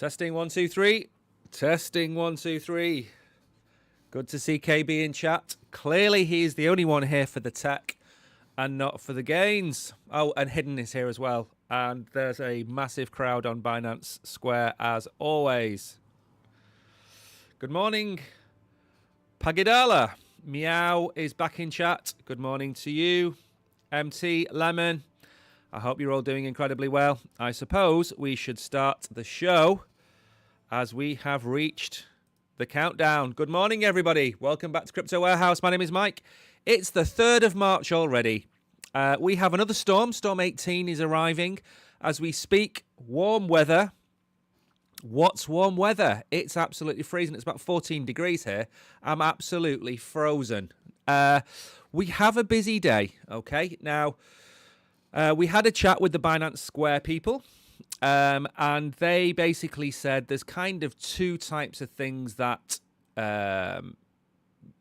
Testing 1 2 3. Testing 1 2 3. Good to see KB in chat. Clearly, he is the only one here for the tech and not for the gains. Oh, and Hidden is here as well. And there's a massive crowd on Binance Square as always. Good morning, Pagidala. Meow is back in chat. Good morning to you, MT Lemon. I hope you're all doing incredibly well. I suppose we should start the show as we have reached the countdown. Good morning, everybody. Welcome back to Crypto Warehouse. My name is Mike. It's the 3rd of March already. We have another storm. Storm 18 is arriving as we speak. Warm weather. What's warm weather? It's absolutely freezing. It's about 14 degrees here. I'm absolutely frozen. We have a busy day, okay? Now, we had a chat with the Binance Square people, and they basically said there's kind of two types of things that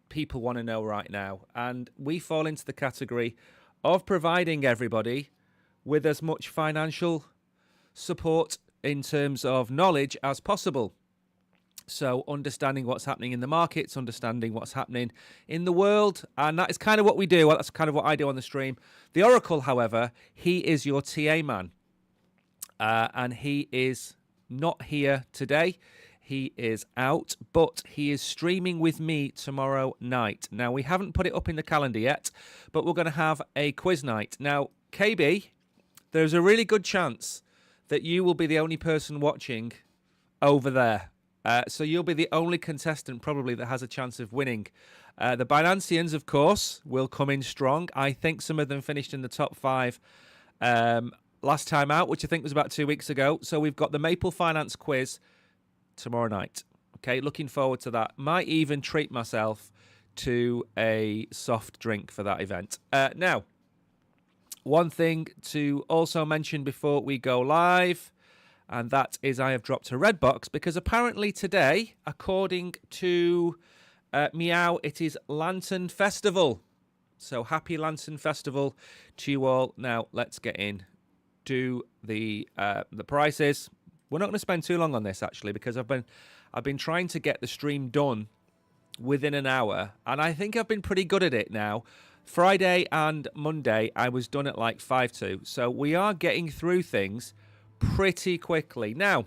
people want to know right now. And we fall into the category of providing everybody with as much financial support in terms of knowledge as possible. So understanding what's happening in the markets, understanding what's happening in the world. And that is kind of what we do. Well, that's kind of what I do on the stream. The Oracle, however, he is your TA man. And he is not here today. He is out, but he is streaming with me tomorrow night. Now, we haven't put it up in the calendar yet, but we're going to have a quiz night. Now, KB, there's a really good chance that you will be the only person watching over there. So you'll be the only contestant probably that has a chance of winning. The Binanceans, of course, will come in strong. I think some of them finished in the top 5 last time out, which I think was about 2 weeks ago. So we've got the Maple Finance quiz tomorrow night. Okay, looking forward to that. Might even treat myself to a soft drink for that event. Now, one thing to also mention before we go live, and that is I have dropped a red box because apparently today, according to Meow, it is Lantern Festival. So happy Lantern Festival to you all. Now, let's get in. Do the prices. We're not going to spend too long on this actually because I've been trying to get the stream done within an hour, and I think I've been pretty good at it now. Friday and Monday, I was done at like 5 to. So we are getting through things pretty quickly. Now,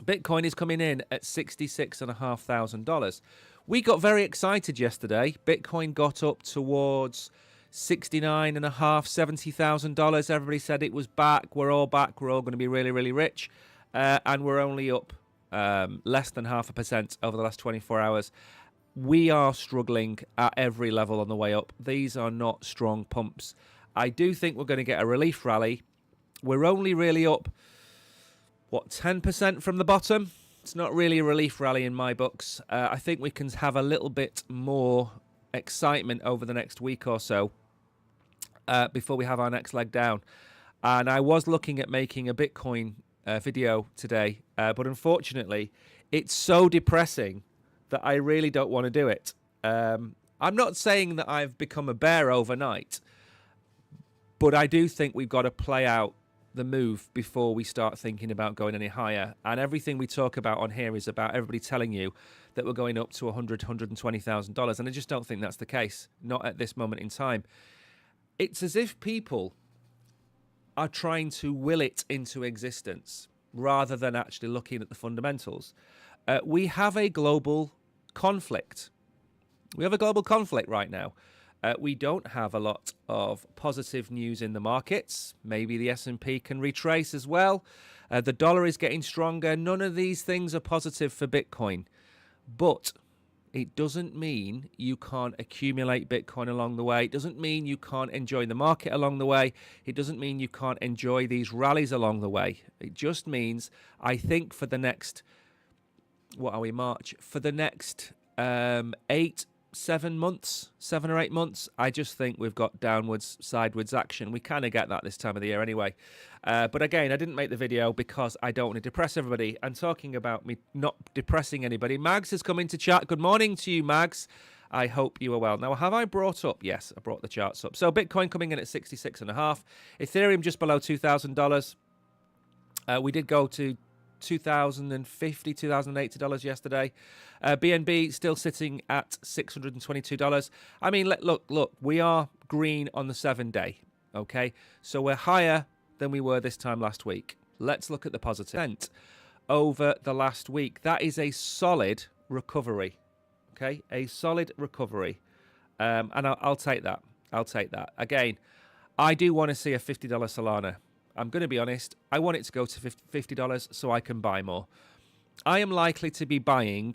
Bitcoin is coming in at $66,500. We got very excited yesterday. Bitcoin got up towards $69,500, $70,000. Everybody said it was back. We're all back. We're all going to be really, really rich. And we're only up less than 0.5% over the last 24 hours. We are struggling at every level on the way up. These are not strong pumps. I do think we're going to get a relief rally. We're only really up, 10% from the bottom? It's not really a relief rally in my books. I think we can have a little bit more excitement over the next week or so before we have our next leg down. And I was looking at making a Bitcoin video today, but unfortunately, it's so depressing that I really don't want to do it. I'm not saying that I've become a bear overnight, but I do think we've got to play out the move before we start thinking about going any higher. And everything we talk about on here is about everybody telling you that we're going up to $100,000, $120,000. And I just don't think that's the case, not at this moment in time. It's as if people are trying to will it into existence rather than actually looking at the fundamentals. We have a global conflict. We have a global conflict right now. We don't have a lot of positive news in the markets. Maybe the S&P can retrace as well. The dollar is getting stronger. None of these things are positive for Bitcoin. But it doesn't mean you can't accumulate Bitcoin along the way. It doesn't mean you can't enjoy the market along the way. It doesn't mean you can't enjoy these rallies along the way. It just means, I think for the next, March? For the next 7 or 8 months, I just think we've got downwards, sideways action. We kind of get that this time of the year anyway. But again, I didn't make the video because I don't want to depress everybody. And talking about me not depressing anybody, Mags has come into chat. Good morning to you, Mags. I hope you are well. Now, have I brought up? Yes, I brought the charts up. So Bitcoin coming in at 66.5. Ethereum just below $2,000. We did go to $2,050, $2,080 yesterday. BNB still sitting at $622. I mean, look, we are green on the 7-day, okay? So we're higher than we were this time last week. Let's look at the positive over the last week. That is a solid recovery, okay? A solid recovery. And I'll take that. I'll take that. Again, I do want to see a $50 Solana. I'm going to be honest. I want it to go to $50 so I can buy more. I am likely to be buying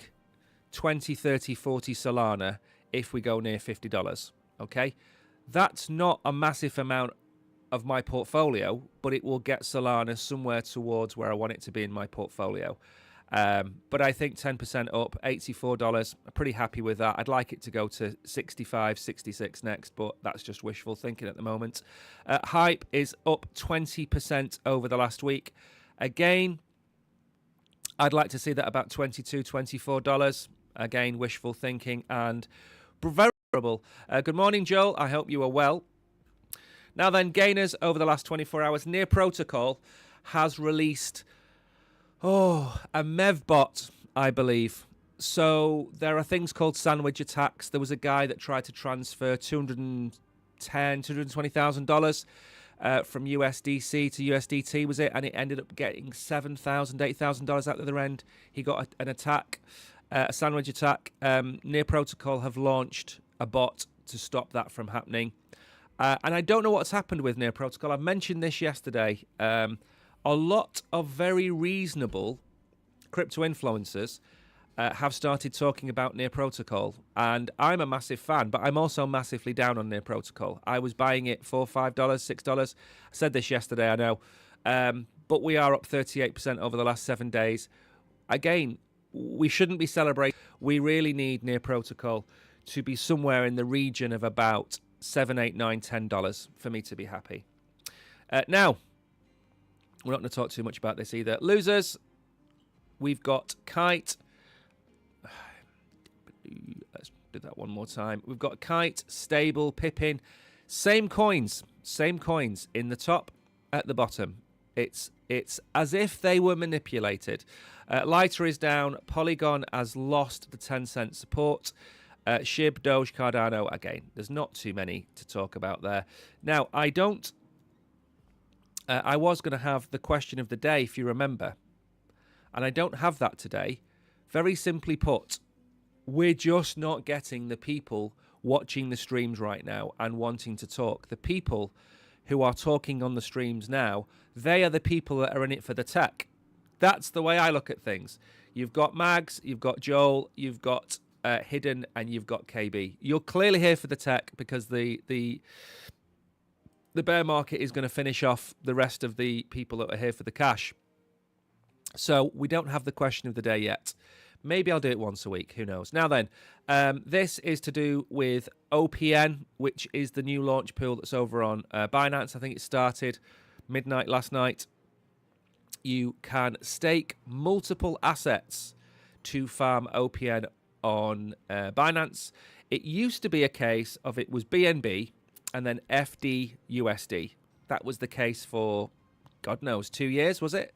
20, 30, 40 Solana if we go near $50. Okay? That's not a massive amount of my portfolio, but it will get Solana somewhere towards where I want it to be in my portfolio. But I think 10% up, $84. I'm pretty happy with that. I'd like it to go to 65, 66 next, but that's just wishful thinking at the moment. Hype is up 20% over the last week. Again, I'd like to see that about $22, $24. Again, wishful thinking and vulnerable. Good morning, Joel. I hope you are well. Now then, gainers over the last 24 hours. Near Protocol has released a MEV-bot, I believe. So there are things called sandwich attacks. There was a guy that tried to transfer $220,000 from USDC to USDT, was it? And it ended up getting $7,000, $8,000 out the other end. He got an attack, a sandwich attack. Near Protocol have launched a bot to stop that from happening. And I don't know what's happened with Near Protocol. I mentioned this yesterday. A lot of very reasonable crypto influencers have started talking about Near Protocol, and I'm a massive fan, but I'm also massively down on Near Protocol. I was buying it for $5, $6. I said this yesterday, I know, but we are up 38% over the last 7 days. Again, we shouldn't be celebrating. We really need Near Protocol to be somewhere in the region of about $7, $8, $9, $10 for me to be happy. Now, we're not going to talk too much about this either. Losers, we've got Kite. Let's do that one more time. We've got Kite, Stable, Pippin. Same coins in the top, at the bottom. It's as if they were manipulated. Lighter is down. Polygon has lost the 10-cent support. SHIB, Doge, Cardano, again, there's not too many to talk about there. Now, I was going to have the question of the day, if you remember, and I don't have that today. Very simply put, we're just not getting the people watching the streams right now and wanting to talk. The people who are talking on the streams now, they are the people that are in it for the tech. That's the way I look at things. You've got Mags, you've got Joel, you've got Hidden, and you've got KB. You're clearly here for the tech because the bear market is going to finish off the rest of the people that are here for the cash. So we don't have the question of the day yet. Maybe I'll do it once a week. Who knows? Now then, this is to do with OPN, which is the new launch pool that's over on Binance. I think it started midnight last night. You can stake multiple assets to farm OPN on Binance. It used to be a case of it was BNB and then FDUSD. That was the case for, God knows, 2 years, was it?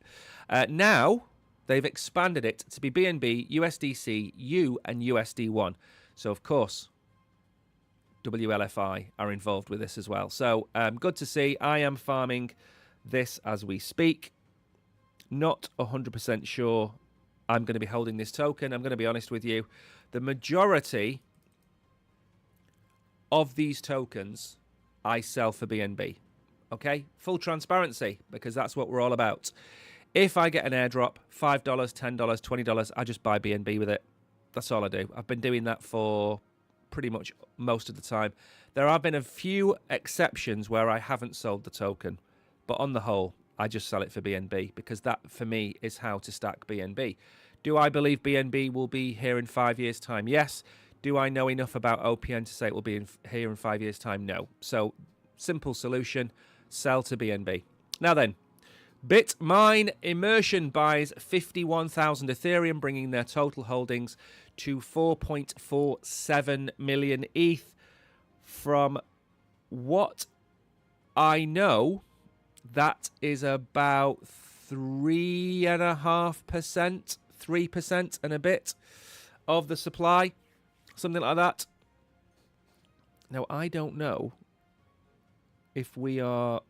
Now, they've expanded it to be BNB, USDC, U, and USD1. So, of course, WLFI are involved with this as well. So, good to see. I am farming this as we speak. Not 100% sure I'm going to be holding this token. I'm going to be honest with you. The majority of these tokens I sell for BNB. Okay? Full transparency, because that's what we're all about. If I get an airdrop, $5, $10, $20, I just buy BNB with it. That's all I do. I've been doing that for pretty much most of the time. There have been a few exceptions where I haven't sold the token, but on the whole, I just sell it for BNB because that, for me, is how to stack BNB. Do I believe BNB will be here in 5 years' time? Yes. Do I know enough about OPN to say it will be here in 5 years' time? No. So, simple solution, sell to BNB. Now then, BitMine Immersion buys 51,000 Ethereum, bringing their total holdings to 4.47 million ETH. From what I know, that is about 3.5%, 3% and a bit of the supply, something like that. Now, I don't know if we are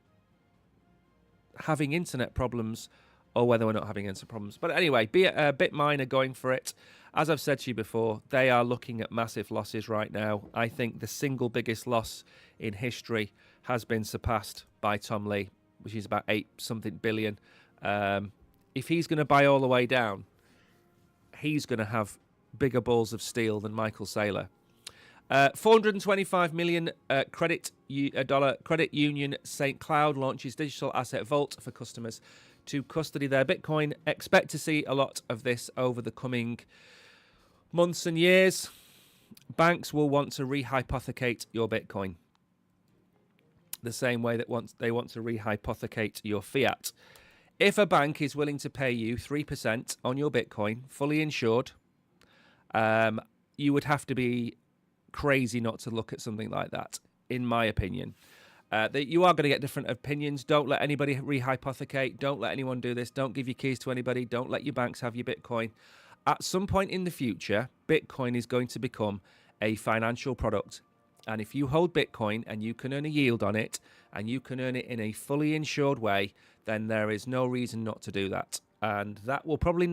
having internet problems or whether we're not having internet problems. But anyway, Bitmine are going for it. As I've said to you before, they are looking at massive losses right now. I think the single biggest loss in history has been surpassed by Tom Lee, which is about 8-something billion. If he's going to buy all the way down, he's going to have bigger balls of steel than Michael Saylor. 425 million credit union St. Cloud launches digital asset vault for customers to custody their Bitcoin. Expect to see a lot of this over the coming months and years. Banks will want to rehypothecate your Bitcoin the same way that they want to rehypothecate your fiat. If a bank is willing to pay you 3% on your Bitcoin, fully insured, you would have to be crazy not to look at something like that, in my opinion. That you are going to get different opinions. Don't let anybody rehypothecate. Don't let anyone do this. Don't give your keys to anybody. Don't let your banks have your Bitcoin. At some point in the future, Bitcoin is going to become a financial product. And if you hold Bitcoin and you can earn a yield on it, and you can earn it in a fully insured way, then there is no reason not to do that. And that will probably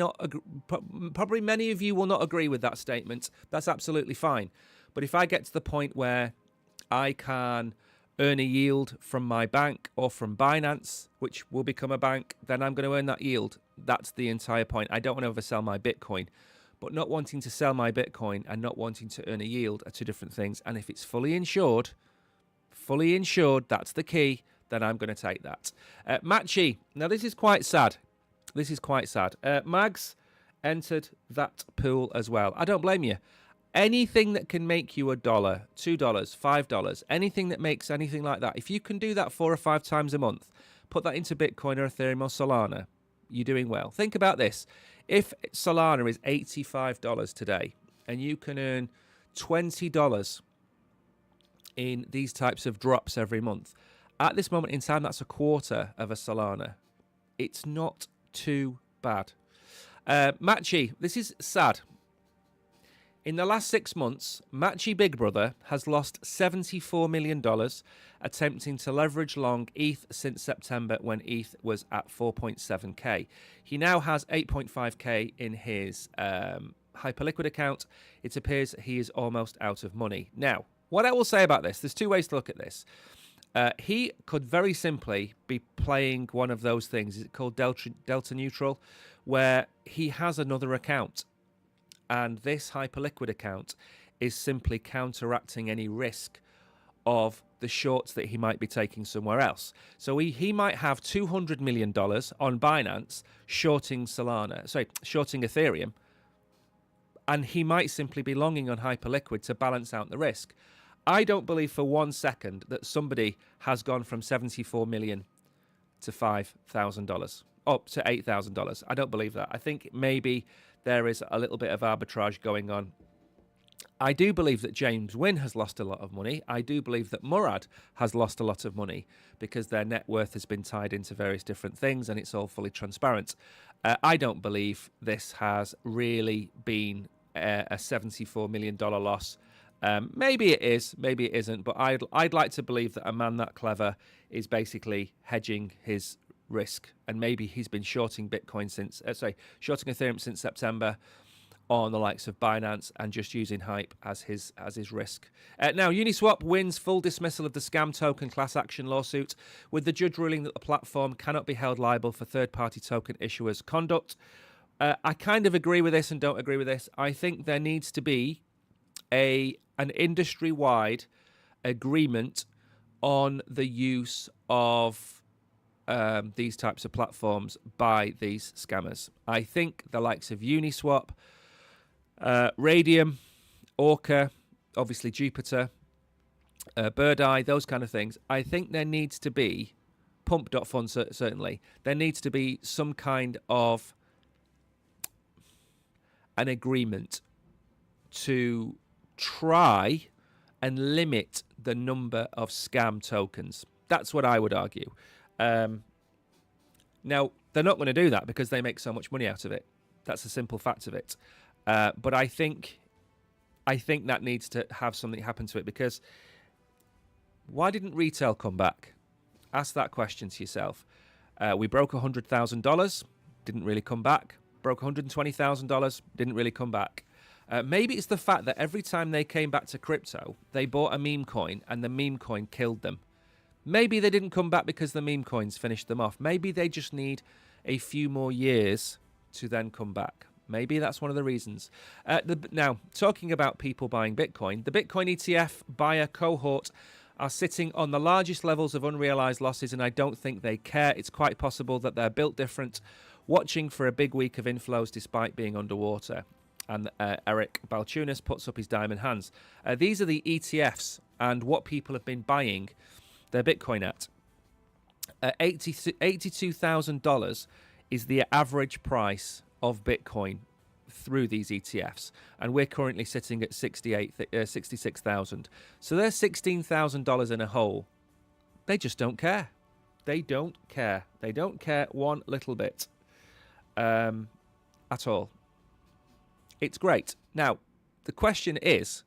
many of you will not agree with that statement. That's absolutely fine. But if I get to the point where I can earn a yield from my bank or from Binance, which will become a bank, then I'm going to earn that yield. That's the entire point. I don't want to oversell my Bitcoin. But not wanting to sell my Bitcoin and not wanting to earn a yield are two different things. And if it's fully insured, that's the key, then I'm going to take that. Matchy. Now, this is quite sad. Mags entered that pool as well. I don't blame you. Anything that can make you $1, $2, $5, anything that makes anything like that, if you can do that 4 or 5 times a month, put that into Bitcoin or Ethereum or Solana, you're doing well. Think about this. If Solana is $85 today and you can earn $20 in these types of drops every month, at this moment in time, that's a quarter of a Solana. It's not too bad. Matchy, this is sad. In the last 6 months, Matchy Big Brother has lost $74 million attempting to leverage long ETH since September when ETH was at 4.7k. He now has 8.5k in his Hyperliquid account. It appears he is almost out of money. Now, what I will say about this, there's 2 ways to look at this. He could very simply be playing one of those things. Is it called Delta Neutral? Where he has another account. And this Hyperliquid account is simply counteracting any risk of the shorts that he might be taking somewhere else. So he might have $200 million on Binance shorting Ethereum. And he might simply be longing on Hyperliquid to balance out the risk. I don't believe for 1 second that somebody has gone from $74 million to $5,000 up to $8,000. I don't believe that. I think maybe there is a little bit of arbitrage going on. I do believe that James Wynn has lost a lot of money. I do believe that Murad has lost a lot of money because their net worth has been tied into various different things and it's all fully transparent. I don't believe this has really been a $74 million loss. Maybe it is, maybe it isn't, but I'd like to believe that a man that clever is basically hedging his risk, and maybe he's been shorting Bitcoin shorting Ethereum since September on the likes of Binance and just using hype as his risk. Now, Uniswap wins full dismissal of the scam token class action lawsuit, with the judge ruling that the platform cannot be held liable for third-party token issuers' conduct. I kind of agree with this and don't agree with this. I think there needs to be an industry-wide agreement on the use of these types of platforms by these scammers. I think the likes of Uniswap, Radium, Orca, obviously Jupiter, Bird Eye, those kind of things. I think there needs to be, Pump.fun certainly, there needs to be some kind of an agreement to try and limit the number of scam tokens. That's what I would argue. Now, They're not going to do that because they make so much money out of it. That's a simple fact of it. But I think that needs to have something happen to it, because why didn't retail come back? Ask that question to yourself. We broke $100,000, didn't really come back. Broke $120,000, didn't really come back. Maybe it's the fact that every time they came back to crypto, they bought a meme coin and the meme coin killed them. Maybe they didn't come back because the meme coins finished them off. Maybe they just need a few more years to then come back. Maybe that's one of the reasons. Now, talking about people buying Bitcoin, the Bitcoin ETF buyer cohort are sitting on the largest levels of unrealized losses, and I don't think they care. It's quite possible that they're built different, watching for a big week of inflows despite being underwater. And Eric Balchunas puts up his diamond hands. These are the ETFs and what people have been buying their Bitcoin at. $82,000 is the average price of Bitcoin through these ETFs, and we're currently sitting at 66,000. So they're $16,000 in a hole. They just don't care. They don't care. They don't care one little bit at all. It's great. Now, the question is,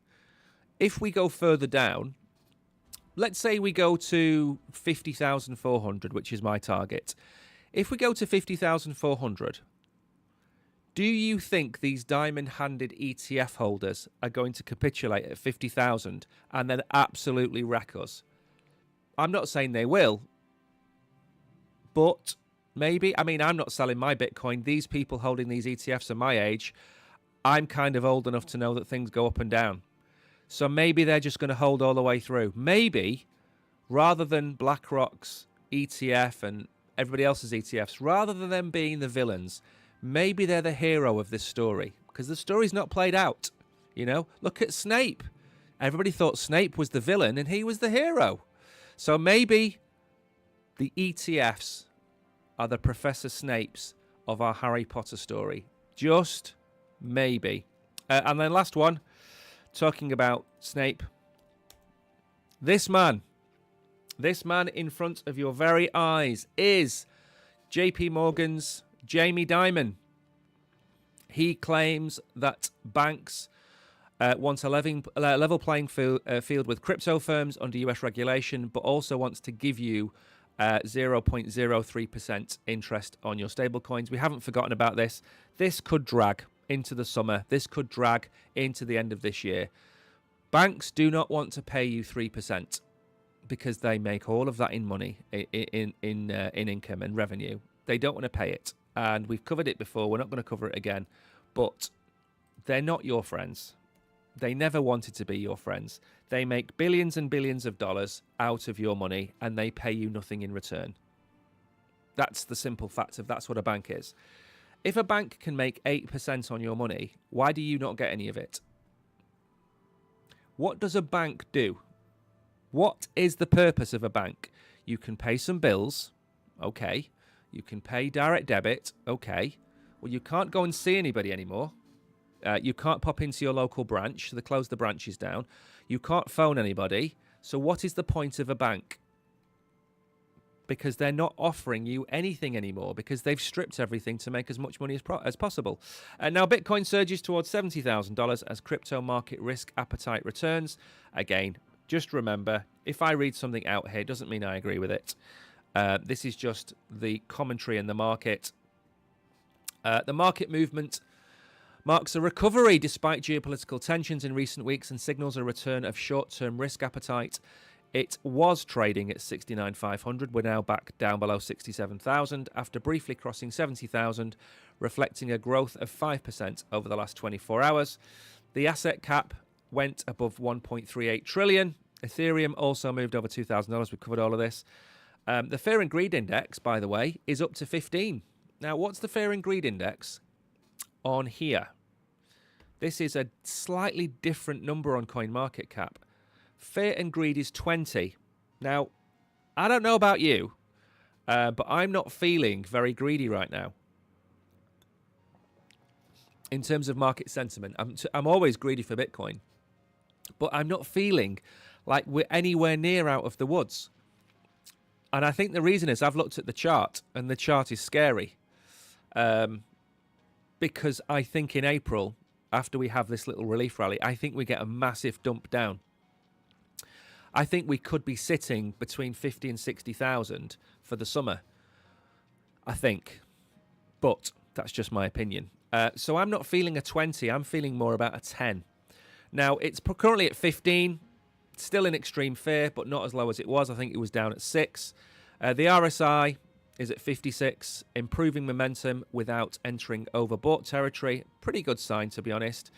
if we go further down, let's say we go to 50,400, which is my target. If we go to 50,400, do you think these diamond-handed ETF holders are going to capitulate at 50,000 and then absolutely wreck us? I'm not saying they will, but maybe. I mean, I'm not selling my Bitcoin. These people holding these ETFs are my age. I'm kind of old enough to know that things go up and down. So maybe they're just going to hold all the way through. Maybe, rather than BlackRock's ETF and everybody else's ETFs, rather than them being the villains, maybe they're the hero of this story, because the story's not played out. You know, look at Snape. Everybody thought Snape was the villain and he was the hero. So maybe the ETFs are the Professor Snapes of our Harry Potter story. Just maybe. And then last one, talking about Snape. This man in front of your very eyes is JP Morgan's Jamie Dimon. He claims that banks want a level playing field with crypto firms under US regulation, but also wants to give you 0.03% interest on your stablecoins. We haven't forgotten about this. This could drag into the summer. This could drag into the end of this year. Banks do not want to pay you 3% because they make all of that in money, in income and revenue. They don't want to pay it. And we've covered it before. We're not going to cover it again. But they're not your friends. They never wanted to be your friends. They make billions and billions of dollars out of your money, and they pay you nothing in return. That's the simple fact of that's what a bank is. If a bank can make 8% on your money, why do you not get any of it? What does a bank do? What is the purpose of a bank? You can pay some bills, okay. You can pay direct debit, okay. Well, you can't go and see anybody anymore. You can't pop into your local branch, so they close the branches down. You can't phone anybody. So what is the point of a bank? Because they're not offering you anything anymore, because they've stripped everything to make as much money as possible. Now, Bitcoin surges towards $70,000 as crypto market risk appetite returns. Again, just remember, if I read something out here, it doesn't mean I agree with it. This is just the commentary in the market. The market movement marks a recovery despite geopolitical tensions in recent weeks and signals a return of short-term risk appetite. It was trading at 69,500. We're now back down below 67,000 after briefly crossing 70,000, reflecting a growth of 5% over the last 24 hours. The asset cap went above 1.38 trillion. Ethereum also moved over $2,000. We've covered all of this. The Fear and Greed Index, by the way, is up to 15. Now, what's the Fear and Greed Index on here? This is a slightly different number on CoinMarketCap. Fear and Greed is 20. Now, I don't know about you, but I'm not feeling very greedy right now. In terms of market sentiment, I'm always greedy for Bitcoin, but I'm not feeling like we're anywhere near out of the woods. And I think the reason is I've looked at the chart, and the chart is scary. Because I think in April, after we have this little relief rally, I think we get a massive dump down. I think we could be sitting between 50 and 60,000 for the summer. I think. But that's just my opinion. So I'm not feeling a 20. I'm feeling more about a 10. Now, it's currently at 15. Still in extreme fear, but not as low as it was. I think it was down at 6. The RSI is at 56, improving momentum without entering overbought territory. Pretty good sign, to be honest.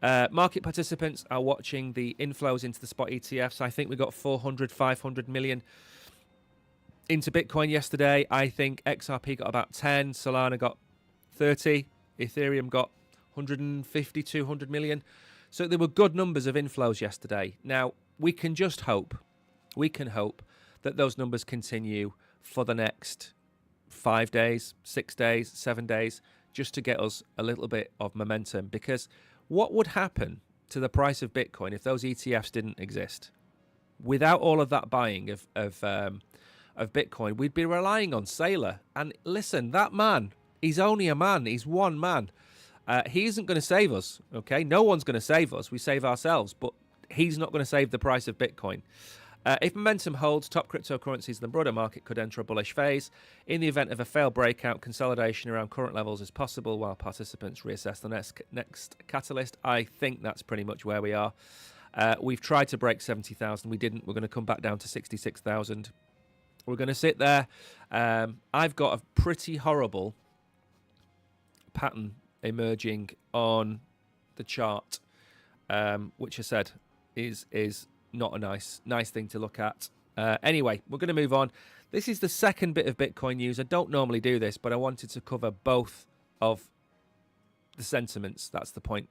Market participants are watching the inflows into the spot ETFs. I think we got 400, 500 million into Bitcoin yesterday. I think XRP got about 10, Solana got 30, Ethereum got 150, 200 million. So there were good numbers of inflows yesterday. Now, we can just hope, that those numbers continue for the next 5 days, 6 days, 7 days, just to get us a little bit of momentum. Because what would happen to the price of Bitcoin if those ETFs didn't exist? Without all of that buying of Bitcoin, we'd be relying on Saylor. And listen, that man, he's only a man. He's one man. He isn't going to save us, okay? No one's going to save us. We save ourselves, but he's not going to save the price of Bitcoin. If momentum holds, top cryptocurrencies in the broader market could enter a bullish phase. In the event of a failed breakout, consolidation around current levels is possible while participants reassess the next catalyst. I think that's pretty much where we are. We've tried to break 70,000. We didn't. We're going to come back down to 66,000. We're going to sit there. I've got a pretty horrible pattern emerging on the chart, which I said is not a nice thing to look at. Anyway, we're going to move on. This is the second bit of Bitcoin news. I don't normally do this, but I wanted to cover both of the sentiments. That's the point.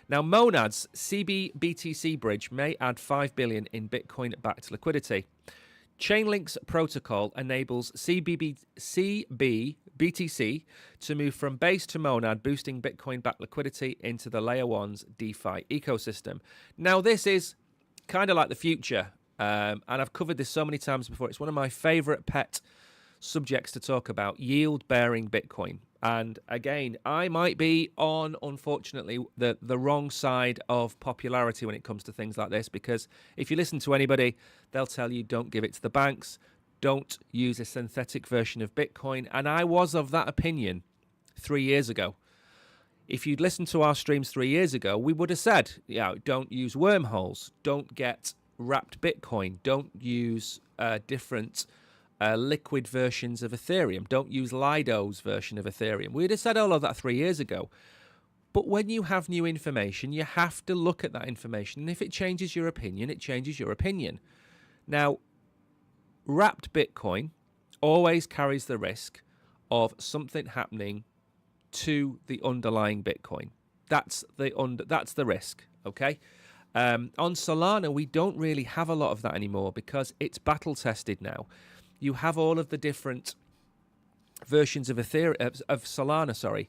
Now, Monad's CBBTC bridge may add 5 billion in Bitcoin-backed liquidity. Chainlink's protocol enables CBBTC to move from Base to Monad, boosting Bitcoin-backed liquidity into the Layer 1's DeFi ecosystem. Now, this is kind of like the future, and I've covered this so many times before. It's one of my favorite pet subjects to talk about, yield-bearing Bitcoin. And again, I might be on, unfortunately, the wrong side of popularity when it comes to things like this, because if you listen to anybody, they'll tell you don't give it to the banks, don't use a synthetic version of Bitcoin. And I was of that opinion 3 years ago. If you'd listened to our streams 3 years ago, we would have said, don't use wormholes, don't get wrapped Bitcoin, don't use different liquid versions of Ethereum. Don't use Lido's version of Ethereum. We'd have said all of that 3 years ago. But when you have new information, you have to look at that information. And if it changes your opinion, it changes your opinion. Now, wrapped Bitcoin always carries the risk of something happening to the underlying Bitcoin. That's the risk, okay? On Solana, we don't really have a lot of that anymore because it's battle tested now. You have all of the different versions of Solana,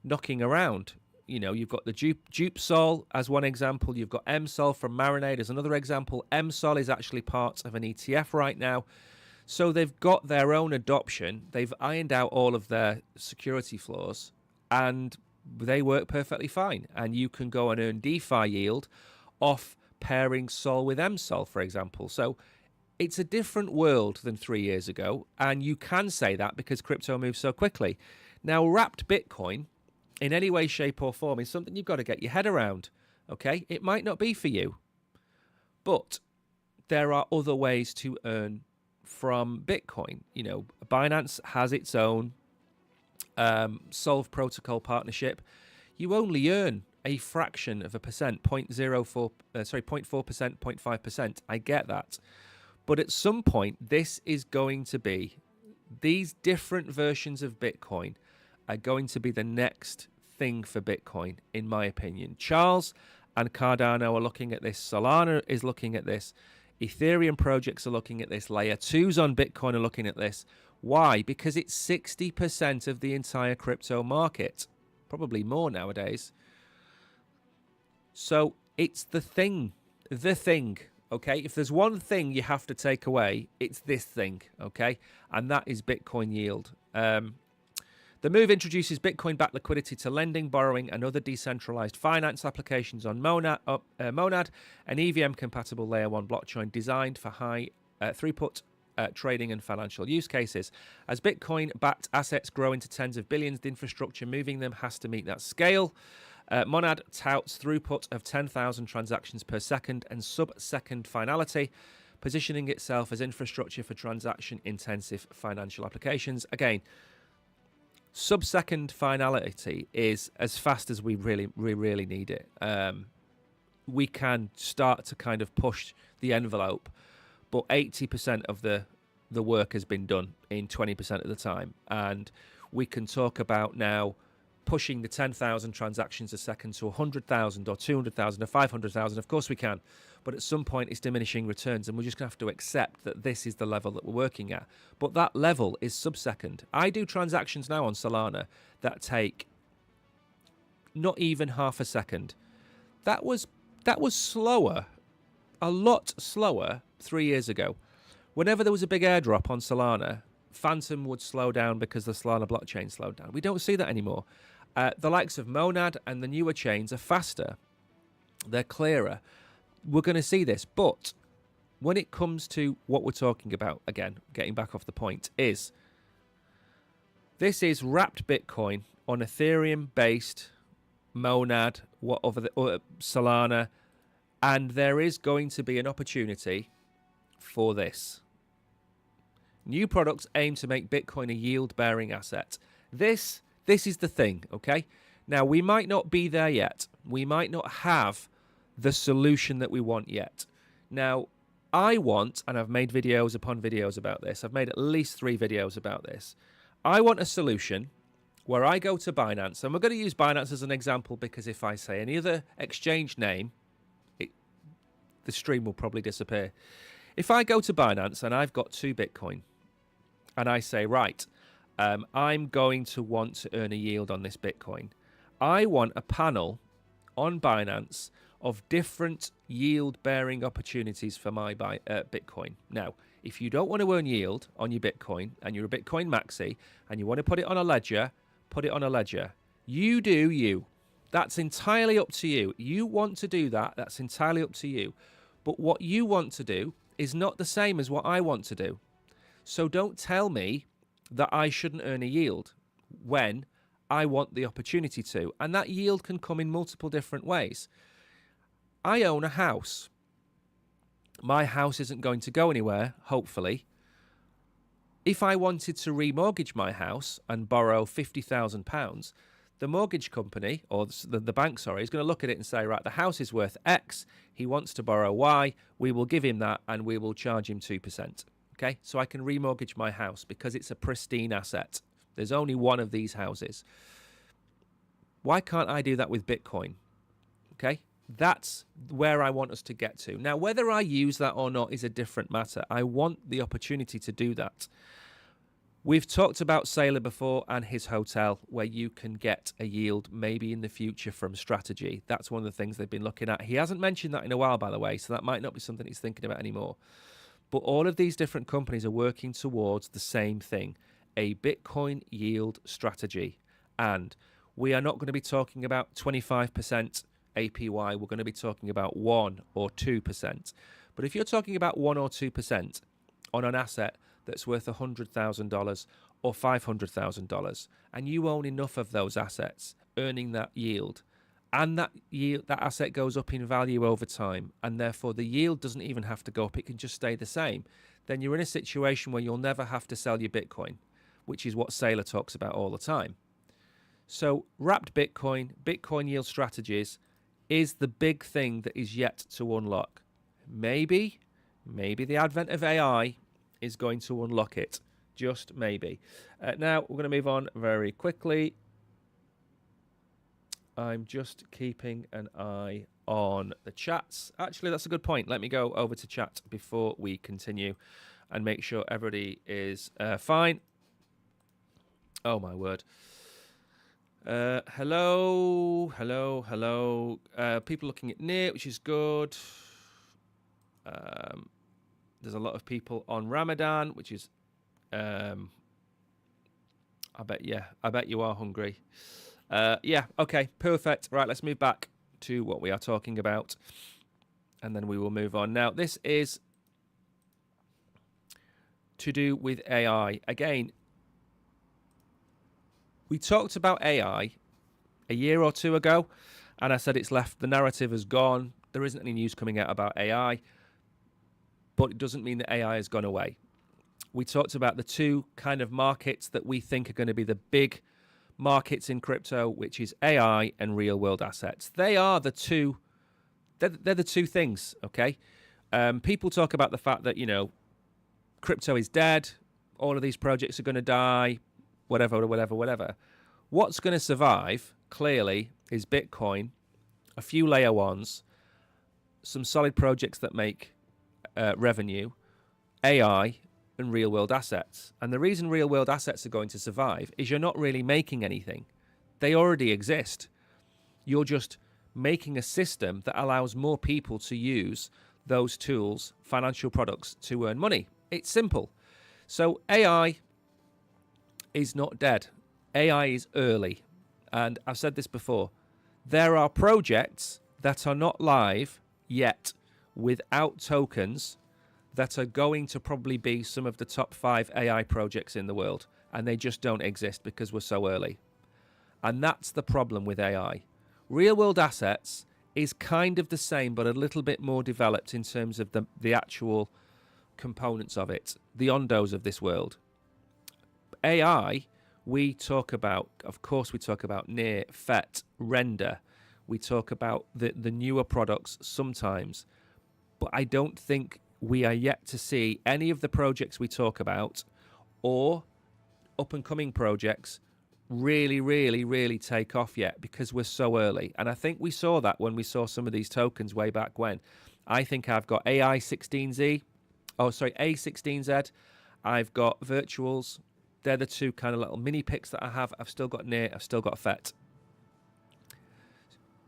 knocking around. You know, you've got the Dupe-Sol as one example. You've got M-Sol from Marinade as another example. M-Sol is actually part of an ETF right now. So they've got their own adoption. They've ironed out all of their security flaws, and they work perfectly fine. And you can go and earn DeFi yield off pairing Sol with M-Sol, for example. So it's a different world than 3 years ago, and you can say that because crypto moves so quickly. Now, wrapped Bitcoin, in any way, shape, or form, is something you've got to get your head around, okay? It might not be for you, but there are other ways to earn from Bitcoin. You know, Binance has its own Solve protocol partnership. You only earn a fraction of a percent, 0.4%, 0.5%. I get that. But at some point, these different versions of Bitcoin are going to be the next thing for Bitcoin, in my opinion. Charles and Cardano are looking at this. Solana is looking at this. Ethereum projects are looking at this. Layer 2s on Bitcoin are looking at this. Why? Because it's 60% of the entire crypto market. Probably more nowadays. So it's the thing, okay? If there's one thing you have to take away, it's this thing, okay? And that is Bitcoin yield. The move introduces Bitcoin-backed liquidity to lending, borrowing, and other decentralized finance applications on Monad, an EVM-compatible Layer 1 blockchain designed for high throughput trading and financial use cases. As Bitcoin-backed assets grow into tens of billions, the infrastructure moving them has to meet that scale. Monad touts throughput of 10,000 transactions per second and sub-second finality, positioning itself as infrastructure for transaction-intensive financial applications. Again, sub-second finality is as fast as we really need it. We can start to kind of push the envelope, but 80% of the work has been done in 20% of the time. And we can talk about now pushing the 10,000 transactions a second to 100,000 or 200,000 or 500,000. Of course we can. But at some point it's diminishing returns, and we're just going to have to accept that this is the level that we're working at. But that level is sub-second. I do transactions now on Solana that take not even half a second. That was slower, a lot slower 3 years ago. Whenever there was a big airdrop on Solana, Phantom would slow down because the Solana blockchain slowed down. We don't see that anymore. The likes of Monad and the newer chains are faster. They're clearer. We're going to see this. But when it comes to what we're talking about, again, getting back off the point, is this is wrapped Bitcoin on Ethereum-based Monad, Solana, and there is going to be an opportunity for this. New products aim to make Bitcoin a yield-bearing asset. This is the thing, okay? Now, we might not be there yet. We might not have the solution that we want yet. Now, I want, and I've made videos upon videos about this. I've made at least 3 videos about this. I want a solution where I go to Binance, and we're going to use Binance as an example because if I say any other exchange name, the stream will probably disappear. If I go to Binance and I've got 2 Bitcoin, and I say, right, I'm going to want to earn a yield on this Bitcoin. I want a panel on Binance of different yield-bearing opportunities for my Bitcoin. Now, if you don't want to earn yield on your Bitcoin, and you're a Bitcoin maxi, and you want to put it on a ledger, put it on a ledger. You do you. That's entirely up to you. You want to do that, that's entirely up to you. But what you want to do is not the same as what I want to do. So don't tell me that I shouldn't earn a yield when I want the opportunity to. And that yield can come in multiple different ways. I own a house. My house isn't going to go anywhere, hopefully. If I wanted to remortgage my house and borrow £50,000, the mortgage company, or the bank, is going to look at it and say, right, the house is worth X, he wants to borrow Y, we will give him that and we will charge him 2%. Okay, so I can remortgage my house because it's a pristine asset. There's only one of these houses. Why can't I do that with Bitcoin? Okay, that's where I want us to get to. Now, whether I use that or not is a different matter. I want the opportunity to do that. We've talked about Saylor before and his hotel, where you can get a yield maybe in the future from Strategy. That's one of the things they've been looking at. He hasn't mentioned that in a while, by the way, so that might not be something he's thinking about anymore. But all of these different companies are working towards the same thing, a Bitcoin yield strategy. And we are not going to be talking about 25% APY. We're going to be talking about 1 or 2%. But if you're talking about 1 or 2% on an asset that's worth $100,000 or $500,000, and you own enough of those assets earning that yield, and that asset goes up in value over time, and therefore the yield doesn't even have to go up, it can just stay the same, then you're in a situation where you'll never have to sell your Bitcoin, which is what Saylor talks about all the time. So wrapped Bitcoin, Bitcoin yield strategies is the big thing that is yet to unlock. Maybe the advent of AI is going to unlock it. Just maybe. Now, we're going to move on very quickly. I'm just keeping an eye on the chats. Actually, that's a good point. Let me go over to chat before we continue and make sure everybody is fine. Oh, my word. Hello. People looking at NEAR, which is good. There's a lot of people on Ramadan, which is, I bet you are hungry. Yeah, okay, perfect. Right, let's move back to what we are talking about, and then we will move on. Now, this is to do with AI. Again, we talked about AI a year or two ago, and I said it's left, the narrative has gone. There isn't any news coming out about AI, but it doesn't mean that AI has gone away. We talked about the two kind of markets that we think are going to be the big markets in crypto, which is AI and real world assets. They are the two, they're the two things, okay? People talk about the fact that, crypto is dead, all of these projects are going to die, whatever. What's going to survive, clearly, is Bitcoin, a few layer ones, some solid projects that make revenue, AI, and real world assets. And the reason real world assets are going to survive is you're not really making anything. They already exist. You're just making a system that allows more people to use those tools, financial products, to earn money. It's simple. So AI is not dead. AI is early. And I've said this before. There are projects that are not live yet without tokens that are going to probably be some of the top 5 AI projects in the world. And they just don't exist because we're so early. And that's the problem with AI. Real world assets is kind of the same, but a little bit more developed in terms of the actual components of it, the ondos of this world. AI, we talk about, of course, we talk about Near, FET, Render. We talk about the newer products sometimes. But I don't think we are yet to see any of the projects we talk about or up-and-coming projects really take off yet because we're so early. And I think we saw that when we saw some of these tokens way back when. I think I've got A16Z. I've got Virtuals. They're the two kind of little mini picks that I have. I've still got Near. I've still got FET.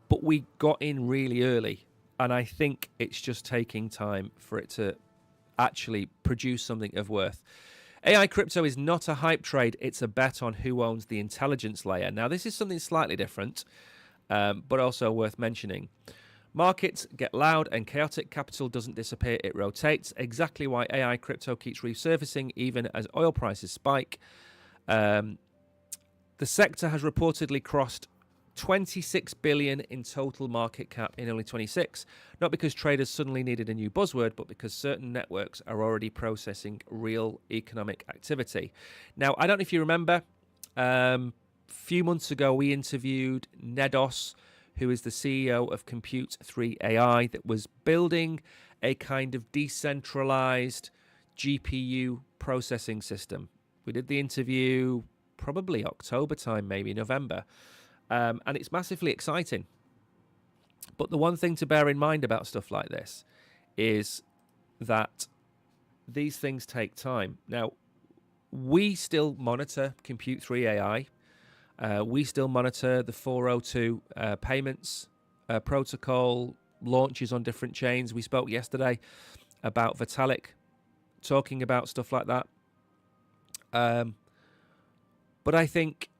But we got in really early. And I think it's just taking time for it to actually produce something of worth. AI crypto is not a hype trade. It's a bet on who owns the intelligence layer. Now, this is something slightly different, but also worth mentioning. Markets get loud and chaotic. Capital doesn't disappear. It rotates. Exactly why AI crypto keeps resurfacing even as oil prices spike. The sector has reportedly crossed 26 billion in total market cap in only 26, not because traders suddenly needed a new buzzword, but because certain networks are already processing real economic activity. Now, I don't know if you remember, a few months ago we interviewed Nedos, who is the CEO of Compute 3 AI, that was building a kind of decentralized GPU processing system. We did the interview probably October time, maybe November. And it's massively exciting. But the one thing to bear in mind about stuff like this is that these things take time. Now, we still monitor Compute 3 AI. We still monitor the 402 payments protocol launches on different chains. We spoke yesterday about Vitalik talking about stuff like that. But I think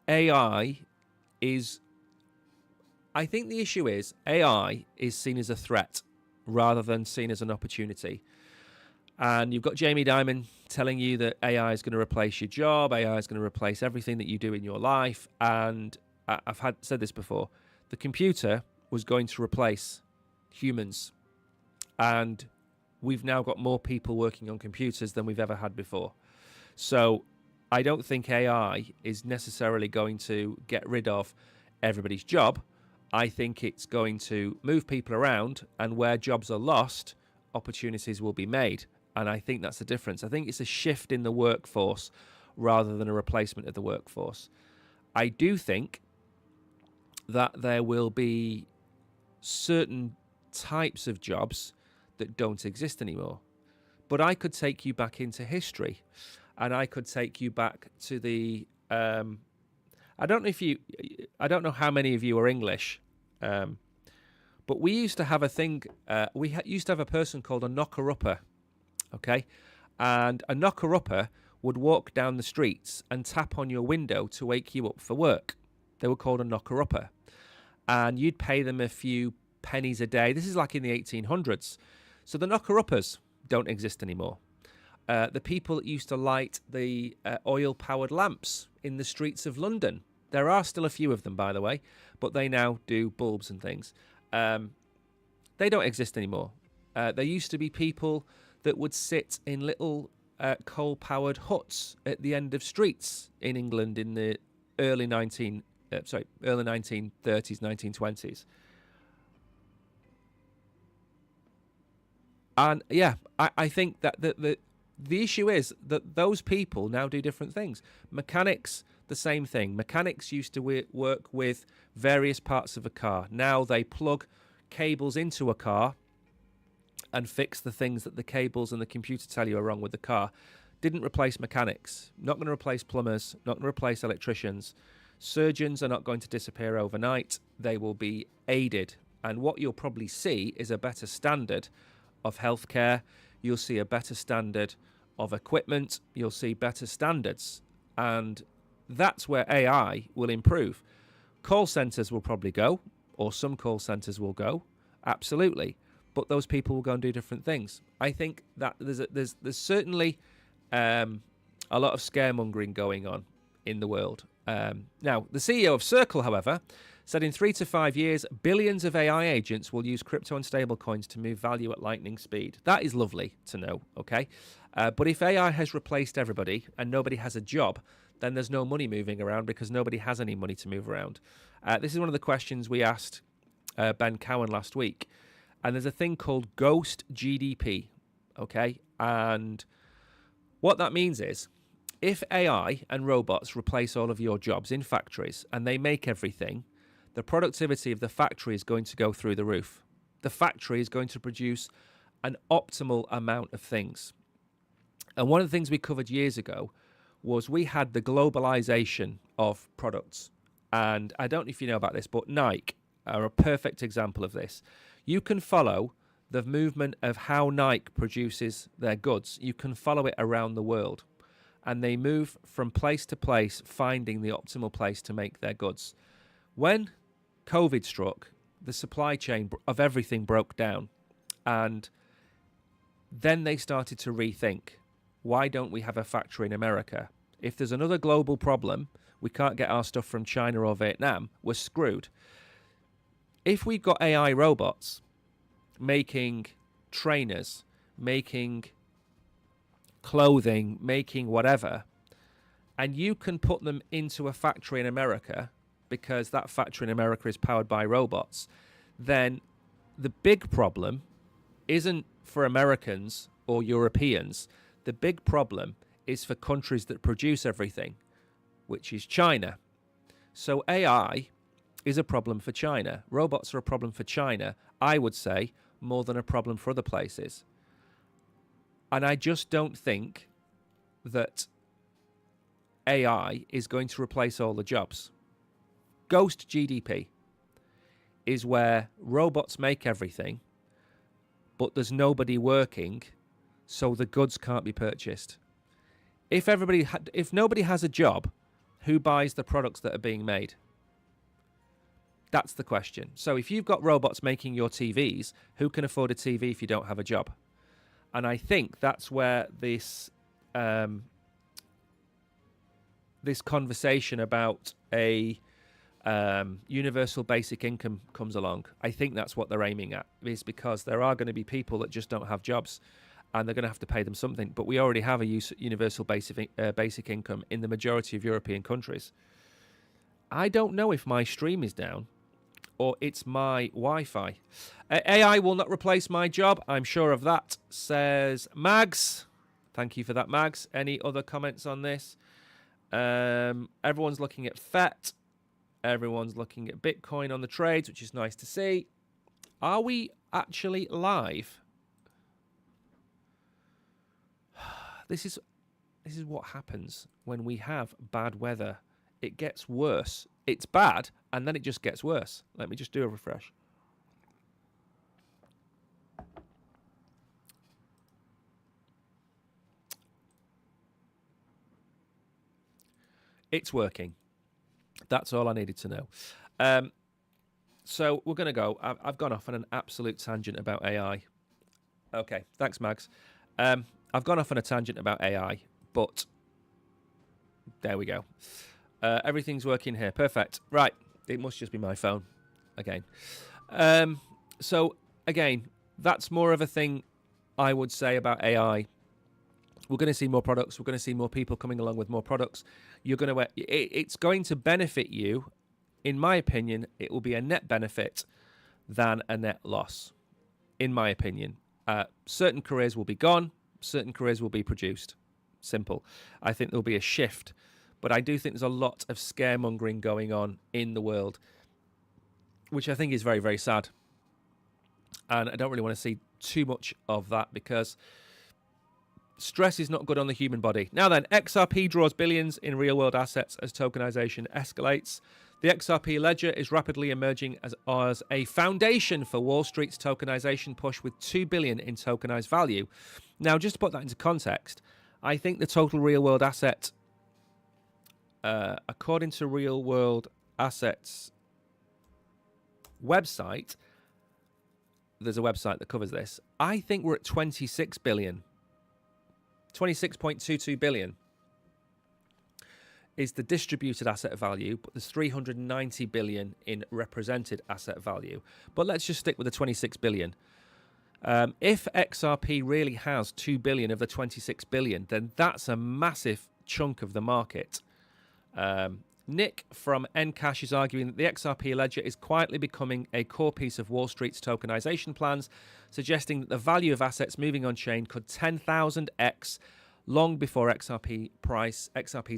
AI I think the issue is AI is seen as a threat rather than seen as an opportunity. And you've got Jamie Dimon telling you that AI is going to replace your job, AI is going to replace everything that you do in your life. And I've said this before, the computer was going to replace humans. And we've now got more people working on computers than we've ever had before. So I don't think AI is necessarily going to get rid of everybody's job. I think it's going to move people around, and where jobs are lost, opportunities will be made. And I think that's the difference. I think it's a shift in the workforce rather than a replacement of the workforce. I do think that there will be certain types of jobs that don't exist anymore. But I could take you back into history. And I could take you back to the. I don't know how many of you are English, But we used to have a thing. Used to have a person called a knocker-upper, okay? And a knocker-upper would walk down the streets and tap on your window to wake you up for work. They were called a knocker-upper. And you'd pay them a few pennies a day. This is like in the 1800s. So the knocker-uppers don't exist anymore. The people that used to light the oil-powered lamps in the streets of London, there are still a few of them, by the way, but they now do bulbs and things. They don't exist anymore. There used to be people that would sit in little coal-powered huts at the end of streets in England in the early 1930s, 1920s. And yeah, I think that the issue is that those people now do different things. Mechanics, the same thing. Mechanics used to work with various parts of a car. Now they plug cables into a car and fix the things that the cables and the computer tell you are wrong with the car. Didn't replace mechanics. Not going to replace plumbers. Not going to replace electricians. Surgeons are not going to disappear overnight. They will be aided. And what you'll probably see is a better standard of healthcare. You'll see a better standard of equipment. You'll see better standards. And that's where AI will improve. Call centres will probably go, or some call centres will go, absolutely. But those people will go and do different things. I think that there's certainly a lot of scaremongering going on in the world. Now, the CEO of Circle, however, said in 3 to 5 years, billions of AI agents will use crypto and stablecoins to move value at lightning speed. That is lovely to know, okay? But if AI has replaced everybody and nobody has a job, then there's no money moving around because nobody has any money to move around. This is one of the questions we asked Ben Cowan last week. And there's a thing called ghost GDP, okay? And what that means is if AI and robots replace all of your jobs in factories and they make everything, the productivity of the factory is going to go through the roof. The factory is going to produce an optimal amount of things. And one of the things we covered years ago was we had the globalization of products. And I don't know if you know about this, but Nike are a perfect example of this. You can follow the movement of how Nike produces their goods. You can follow it around the world. And they move from place to place, finding the optimal place to make their goods. When COVID struck, the supply chain of everything broke down. And then they started to rethink, why don't we have a factory in America? If there's another global problem, we can't get our stuff from China or Vietnam, we're screwed. If we've got AI robots making trainers, making clothing, making whatever, and you can put them into a factory in America because that factory in America is powered by robots, then the big problem isn't for Americans or Europeans. The big problem is for countries that produce everything, which is China. So AI is a problem for China. Robots are a problem for China, I would say, more than a problem for other places. And I just don't think that AI is going to replace all the jobs. Ghost GDP is where robots make everything, but there's nobody working, so the goods can't be purchased. If nobody has a job, who buys the products that are being made? That's the question. So if you've got robots making your TVs, who can afford a TV if you don't have a job? And I think that's where this this conversation about a universal basic income comes along. I think that's what they're aiming at, is because there are going to be people that just don't have jobs and they're going to have to pay them something. But we already have a universal basic income in the majority of European countries. I don't know if my stream is down or it's my Wi-Fi. AI will not replace my job. I'm sure of that, says Mags. Thank you for that, Mags. Any other comments on this? Everyone's looking at FET. Everyone's looking at Bitcoin on the trades, which is nice to see. Are we actually live? This is what happens when we have bad weather. It gets worse. It's bad, and then it just gets worse. Let me just do a refresh. It's working. That's all I needed to know. So we're going to go. I've gone off on an absolute tangent about AI. Okay, thanks, Mags. I've gone off on a tangent about AI, but there we go. Everything's working here. Perfect. Right. It must just be my phone again. So, again, that's more of a thing I would say about AI. We're going to see more products. We're going to see more people coming along with more products. It's going to benefit you. In my opinion, it will be a net benefit than a net loss. In my opinion, certain careers will be gone. Certain careers will be produced. Simple. I think there'll be a shift. But I do think there's a lot of scaremongering going on in the world, which I think is very, very sad. And I don't really want to see too much of that because stress is not good on the human body. Now then, XRP draws billions in real-world assets as tokenization escalates. The XRP ledger is rapidly emerging as a foundation for Wall Street's tokenization push with $2 billion in tokenized value. Now, just to put that into context, I think the total real-world asset, according to Real World Assets website, there's a website that covers this. I think we're at 26 billion. 26.22 billion is the distributed asset value, but there's 390 billion in represented asset value. But let's just stick with the 26 billion. If XRP really has 2 billion of the 26 billion, then that's a massive chunk of the market. Nick from Encash is arguing that the XRP ledger is quietly becoming a core piece of Wall Street's tokenization plans, suggesting that the value of assets moving on chain could 10,000x long before XRP's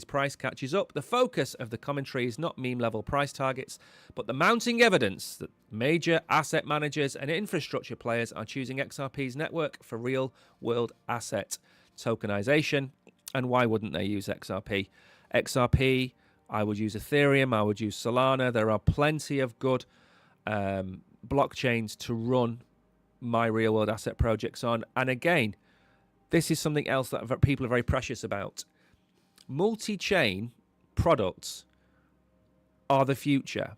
price catches up. The focus of the commentary is not meme-level price targets, but the mounting evidence that major asset managers and infrastructure players are choosing XRP's network for real-world asset tokenization. And why wouldn't they use XRP? XRP, I would use Ethereum, I would use Solana. There are plenty of good blockchains to run my real-world asset projects on. And again, this is something else that people are very precious about. Multi-chain products are the future.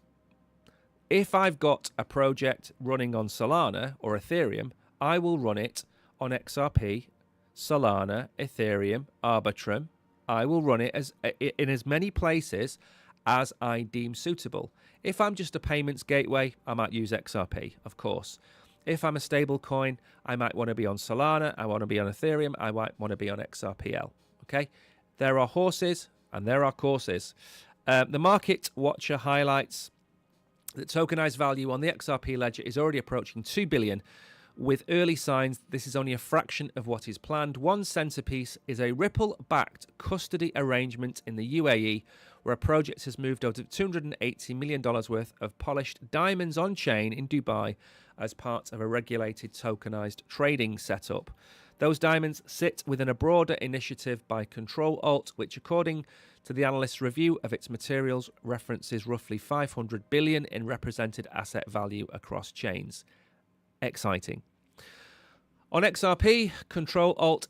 If I've got a project running on Solana or Ethereum, I will run it on XRP, Solana, Ethereum, Arbitrum. I will run it in as many places as I deem suitable. If I'm just a payments gateway, I might use XRP, of course. If I'm a stable coin, I might want to be on Solana, I want to be on Ethereum, I might want to be on XRPL. Okay? There are horses and there are courses. The Market Watcher highlights that tokenized value on the XRP ledger is already approaching 2 billion. With early signs, this is only a fraction of what is planned. One centerpiece is a Ripple-backed custody arrangement in the UAE, where a project has moved over $280 million worth of polished diamonds on-chain in Dubai as part of a regulated tokenized trading setup. Those diamonds sit within a broader initiative by Control Alt, which, according to the analyst's review of its materials, references roughly 500 billion in represented asset value across chains. Exciting. On XRP, Control Alt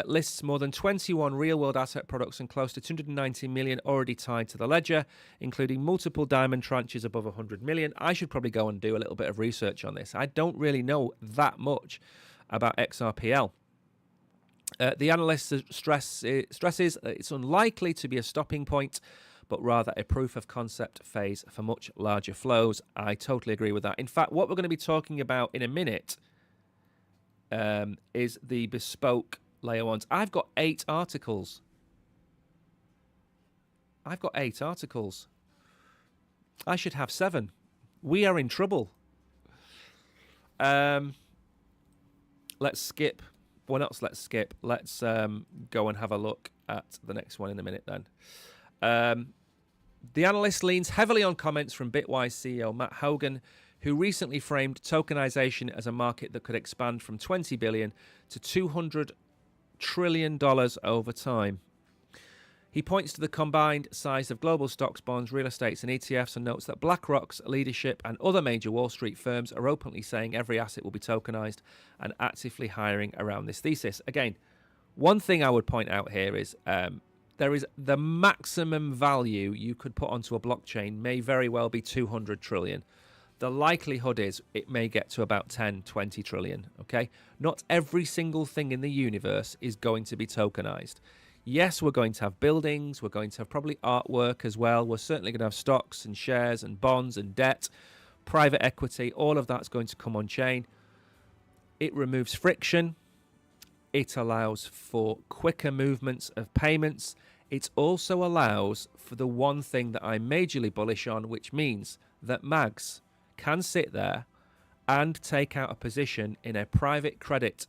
lists more than 21 real-world asset products and close to 290 million already tied to the ledger, including multiple diamond tranches above 100 million. I should probably go and do a little bit of research on this. I don't really know that much about XRPL. The analyst stresses that it's unlikely to be a stopping point, but rather a proof of concept phase for much larger flows. I totally agree with that. In fact, what we're going to be talking about in a minute is the bespoke layer ones. I've got 8 articles. I should have 7. We are in trouble. Let's skip. Well, not let's skip. Let's go and have a look at the next one in a minute then. The analyst leans heavily on comments from Bitwise CEO Matt Hogan, who recently framed tokenization as a market that could expand from $20 billion to $200 trillion over time. He points to the combined size of global stocks, bonds, real estates, and ETFs, and notes that BlackRock's leadership and other major Wall Street firms are openly saying every asset will be tokenized and actively hiring around this thesis. Again, one thing I would point out here is there is the maximum value you could put onto a blockchain may very well be 200 trillion. The likelihood is it may get to about 10, 20 trillion, okay? Not every single thing in the universe is going to be tokenized. Yes, we're going to have buildings, we're going to have probably artwork as well. We're certainly going to have stocks and shares and bonds and debt, private equity, all of that's going to come on chain. It removes friction. It allows for quicker movements of payments. It also allows for the one thing that I'm majorly bullish on, which means that Mags can sit there and take out a position in a private credit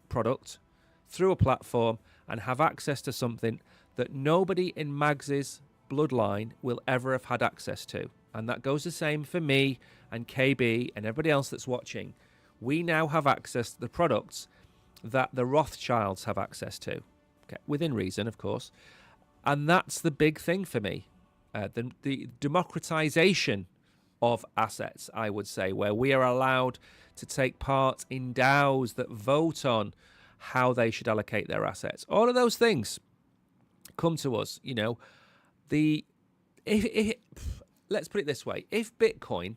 product through a platform and have access to something that nobody in Mags's bloodline will ever have had access to. And that goes the same for me and KB and everybody else that's watching. We now have access to the products that the Rothschilds have access to, okay, within reason, of course. And that's the big thing for me. The democratization of assets, I would say, where we are allowed to take part in DAOs that vote on how they should allocate their assets. All of those things come to us, you know. Let's put it this way. If Bitcoin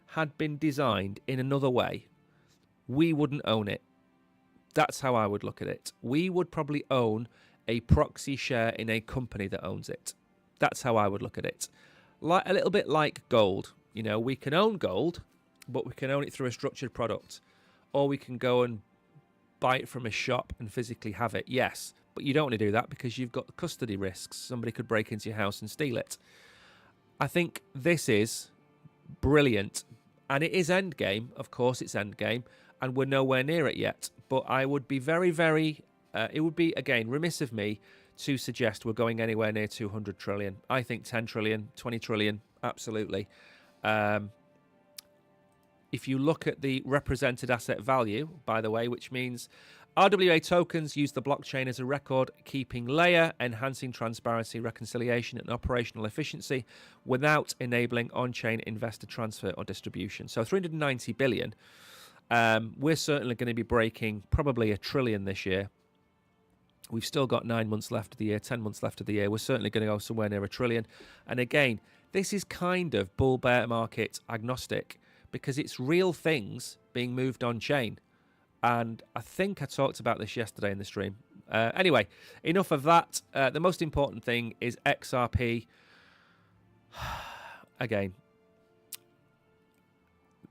had been designed in another way, we wouldn't own it. That's how I would look at it. We would probably own a proxy share in a company that owns it. That's how I would look at it. Like a little bit like gold. You know, we can own gold, but we can own it through a structured product. Or we can go and buy it from a shop and physically have it. Yes, but you don't want to do that because you've got custody risks. Somebody could break into your house and steal it. I think this is brilliant. And it is endgame. Of course, it's endgame. And we're nowhere near it yet. But I would be very, very... it would be, again, remiss of me to suggest we're going anywhere near 200 trillion. I think 10 trillion, 20 trillion, absolutely. If you look at the represented asset value, by the way, which means RWA tokens use the blockchain as a record-keeping layer, enhancing transparency, reconciliation, and operational efficiency without enabling on-chain investor transfer or distribution. So 390 billion. We're certainly going to be breaking probably 1 trillion this year. We've still got 9 months left of the year, 10 months left of the year. We're certainly going to go somewhere near 1 trillion. And again, this is kind of bull-bear market agnostic because it's real things being moved on chain. And I think I talked about this yesterday in the stream. Anyway, enough of that. The most important thing is XRP. Again,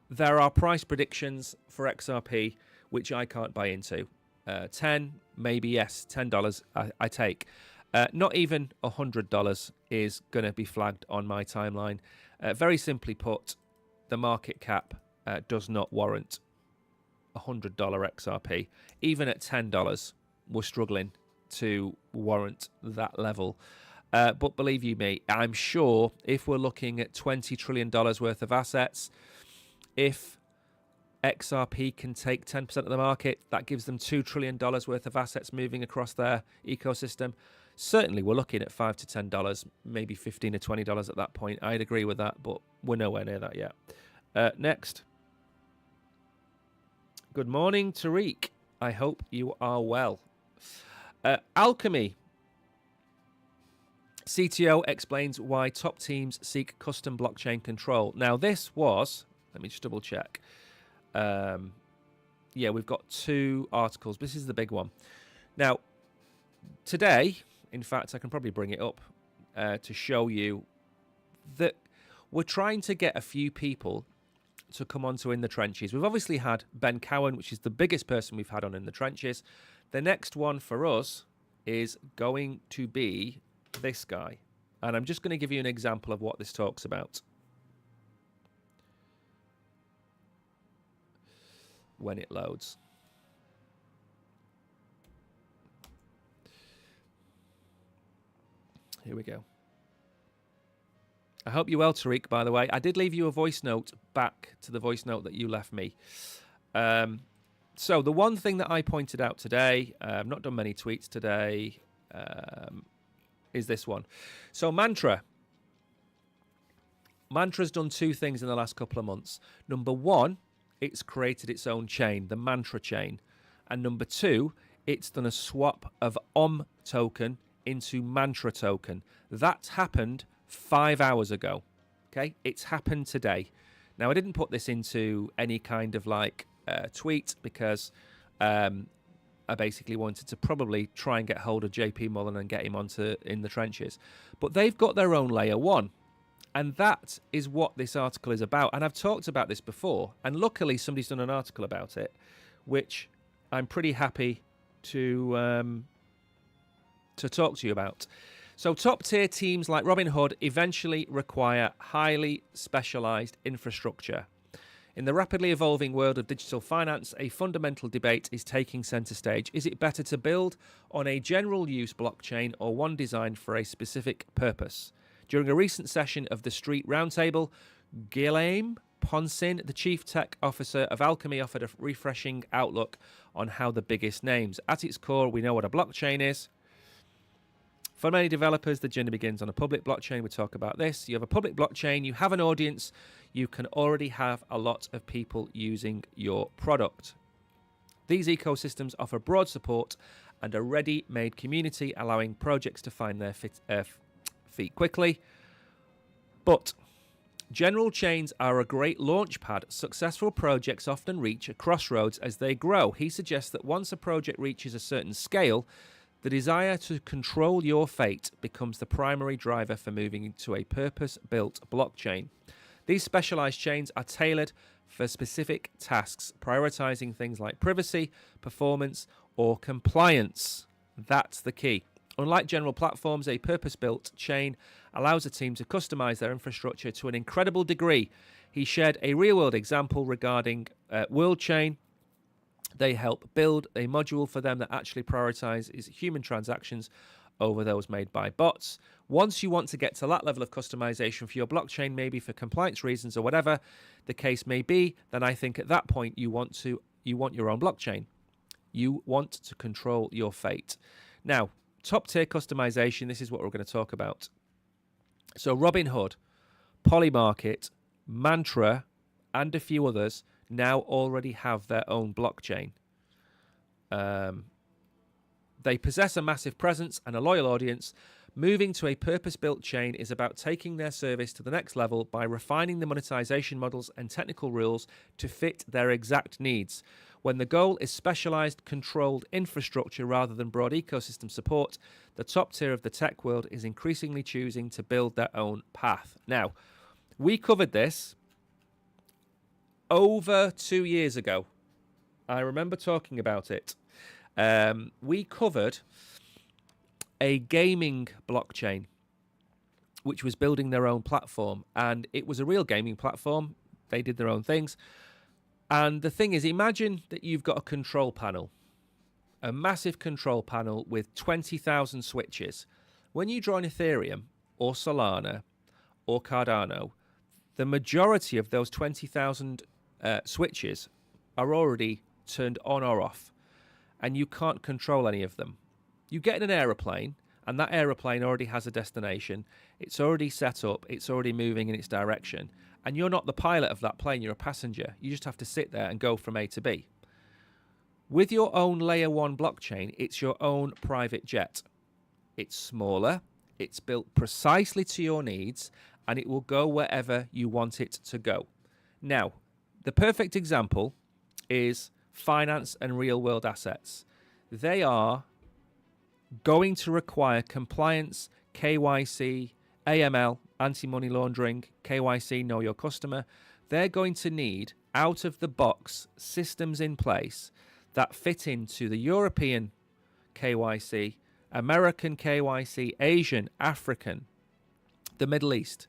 there are price predictions for XRP which I can't buy into. 10, maybe yes, $10 I take. Not even $100 is going to be flagged on my timeline. Very simply put, the market cap does not warrant $100 XRP. Even at $10, we're struggling to warrant that level. But believe you me, I'm sure if we're looking at $20 trillion worth of assets, if XRP can take 10% of the market, that gives them $2 trillion worth of assets moving across their ecosystem. Certainly, we're looking at $5 to $10, maybe $15 to $20 at that point. I'd agree with that, but we're nowhere near that yet. Next. Good morning, Tariq. I hope you are well. Alchemy. CTO explains why top teams seek custom blockchain control. Now, this was... Let me just double check. Yeah, we've got 2 articles. This is the big one. Now, today, in fact, I can probably bring it up to show you that we're trying to get a few people to come onto In the Trenches. We've obviously had Ben Cowan, which is the biggest person we've had on In the Trenches. The next one for us is going to be this guy. And I'm just going to give you an example of what this talks about. When it loads. Here we go. I hope you're well, Tariq, by the way. I did leave you a voice note back to the voice note that you left me. So the one thing that I pointed out today, I've not done many tweets today, is this one. So Mantra's done 2 things in the last couple of months. Number 1, it's created its own chain, the Mantra chain. And number 2, it's done a swap of OM token into Mantra token. That happened 5 hours ago. Okay, it's happened today. Now, I didn't put this into any kind of like tweet because I basically wanted to probably try and get hold of JP Mullen and get him onto in the trenches. But they've got their own layer one. And that is what this article is about. And I've talked about this before. And luckily, somebody's done an article about it, which I'm pretty happy to talk to you about. So top-tier teams like Robinhood eventually require highly specialized infrastructure. In the rapidly evolving world of digital finance, a fundamental debate is taking center stage. Is it better to build on a general-use blockchain or one designed for a specific purpose? During a recent session of the Street Roundtable, Guillaume Ponsin, the chief tech officer of Alchemy, offered a refreshing outlook on how the biggest names. At its core, we know what a blockchain is. For many developers, the journey begins on a public blockchain. We talk about this. You have a public blockchain, you have an audience, you can already have a lot of people using your product. These ecosystems offer broad support and a ready-made community, allowing projects to find their feet quickly. But general chains are a great launch pad. Successful projects often reach a crossroads as they grow. He suggests that once a project reaches a certain scale, the desire to control your fate becomes the primary driver for moving into a purpose-built blockchain. These specialized chains are tailored for specific tasks, prioritizing things like privacy, performance, or compliance. That's the key. Unlike general platforms, a purpose-built chain allows a team to customize their infrastructure to an incredible degree. He shared a real-world example regarding WorldChain. They help build a module for them that actually prioritizes human transactions over those made by bots. Once you want to get to that level of customization for your blockchain, maybe for compliance reasons or whatever the case may be, then I think at that point you want your own blockchain. You want to control your fate. Now, top tier customization, this is what we're going to talk about. So Robinhood, Polymarket, Mantra, and a few others now already have their own blockchain. They possess a massive presence and a loyal audience. Moving to a purpose-built chain is about taking their service to the next level by refining the monetization models and technical rules to fit their exact needs. When the goal is specialized, controlled infrastructure rather than broad ecosystem support, the top tier of the tech world is increasingly choosing to build their own path. Now, we covered this over 2 years ago. I remember talking about it. We covered a gaming blockchain, which was building their own platform. And it was a real gaming platform. They did their own things. And the thing is, imagine that you've got a control panel, a massive control panel with 20,000 switches. When you join Ethereum or Solana or Cardano, the majority of those 20,000 switches are already turned on or off, and you can't control any of them. You get in an aeroplane, and that aeroplane already has a destination. It's already set up. It's already moving in its direction. And you're not the pilot of that plane. You're a passenger. You just have to sit there and go from A to B. With your own layer one blockchain, it's your own private jet. It's smaller. It's built precisely to your needs, and it will go wherever you want it to go. Now, the perfect example is finance and real-world assets. They are going to require compliance, KYC, AML, anti-money laundering, KYC, know your customer. They're going to need out-of-the-box systems in place that fit into the European KYC, American KYC, Asian, African, the Middle East.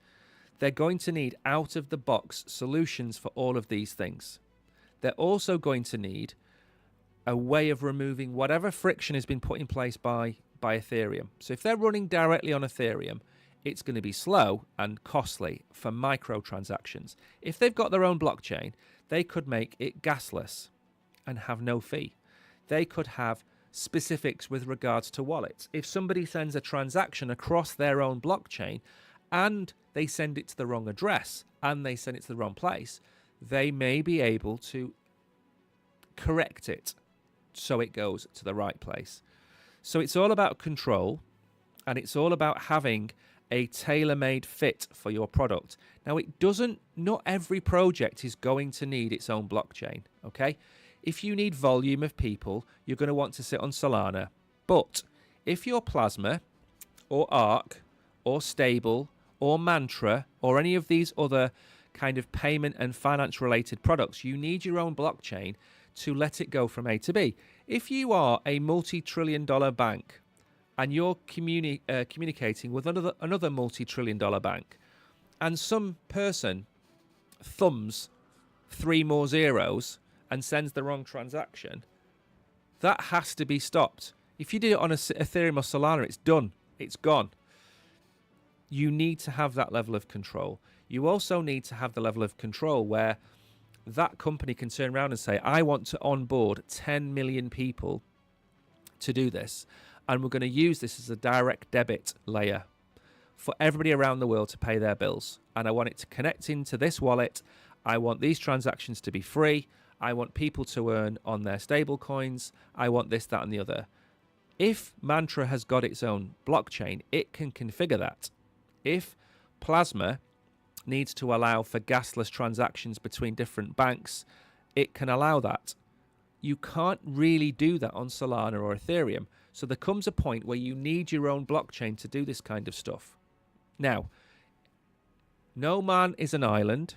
They're going to need out-of-the-box solutions for all of these things. They're also going to need a way of removing whatever friction has been put in place by Ethereum. So if they're running directly on Ethereum, it's going to be slow and costly for microtransactions. If they've got their own blockchain, they could make it gasless and have no fee. They could have specifics with regards to wallets. If somebody sends a transaction across their own blockchain and they send it to the wrong address and they send it to the wrong place, they may be able to correct it so it goes to the right place. So it's all about control. And it's all about having a tailor-made fit for your product. Now, not every project is going to need its own blockchain, okay? If you need volume of people, you're going to want to sit on Solana. But if you're Plasma or Arc or Stable or Mantra or any of these other kind of payment and finance related products, you need your own blockchain to let it go from A to B. If you are a multi-trillion-dollar bank and you're communicating with another multi-trillion-dollar bank, and some person thumbs 3 more zeros and sends the wrong transaction, that has to be stopped. If you do it on Ethereum or Solana, it's done. It's gone. You need to have that level of control. You also need to have the level of control where that company can turn around and say, I want to onboard 10 million people to do this. And we're going to use this as a direct debit layer for everybody around the world to pay their bills. And I want it to connect into this wallet. I want these transactions to be free. I want people to earn on their stable coins. I want this, that, and the other. If Mantra has got its own blockchain, it can configure that. If Plasma needs to allow for gasless transactions between different banks, it can allow that. You can't really do that on Solana or Ethereum. So there comes a point where you need your own blockchain to do this kind of stuff. Now, no man is an island.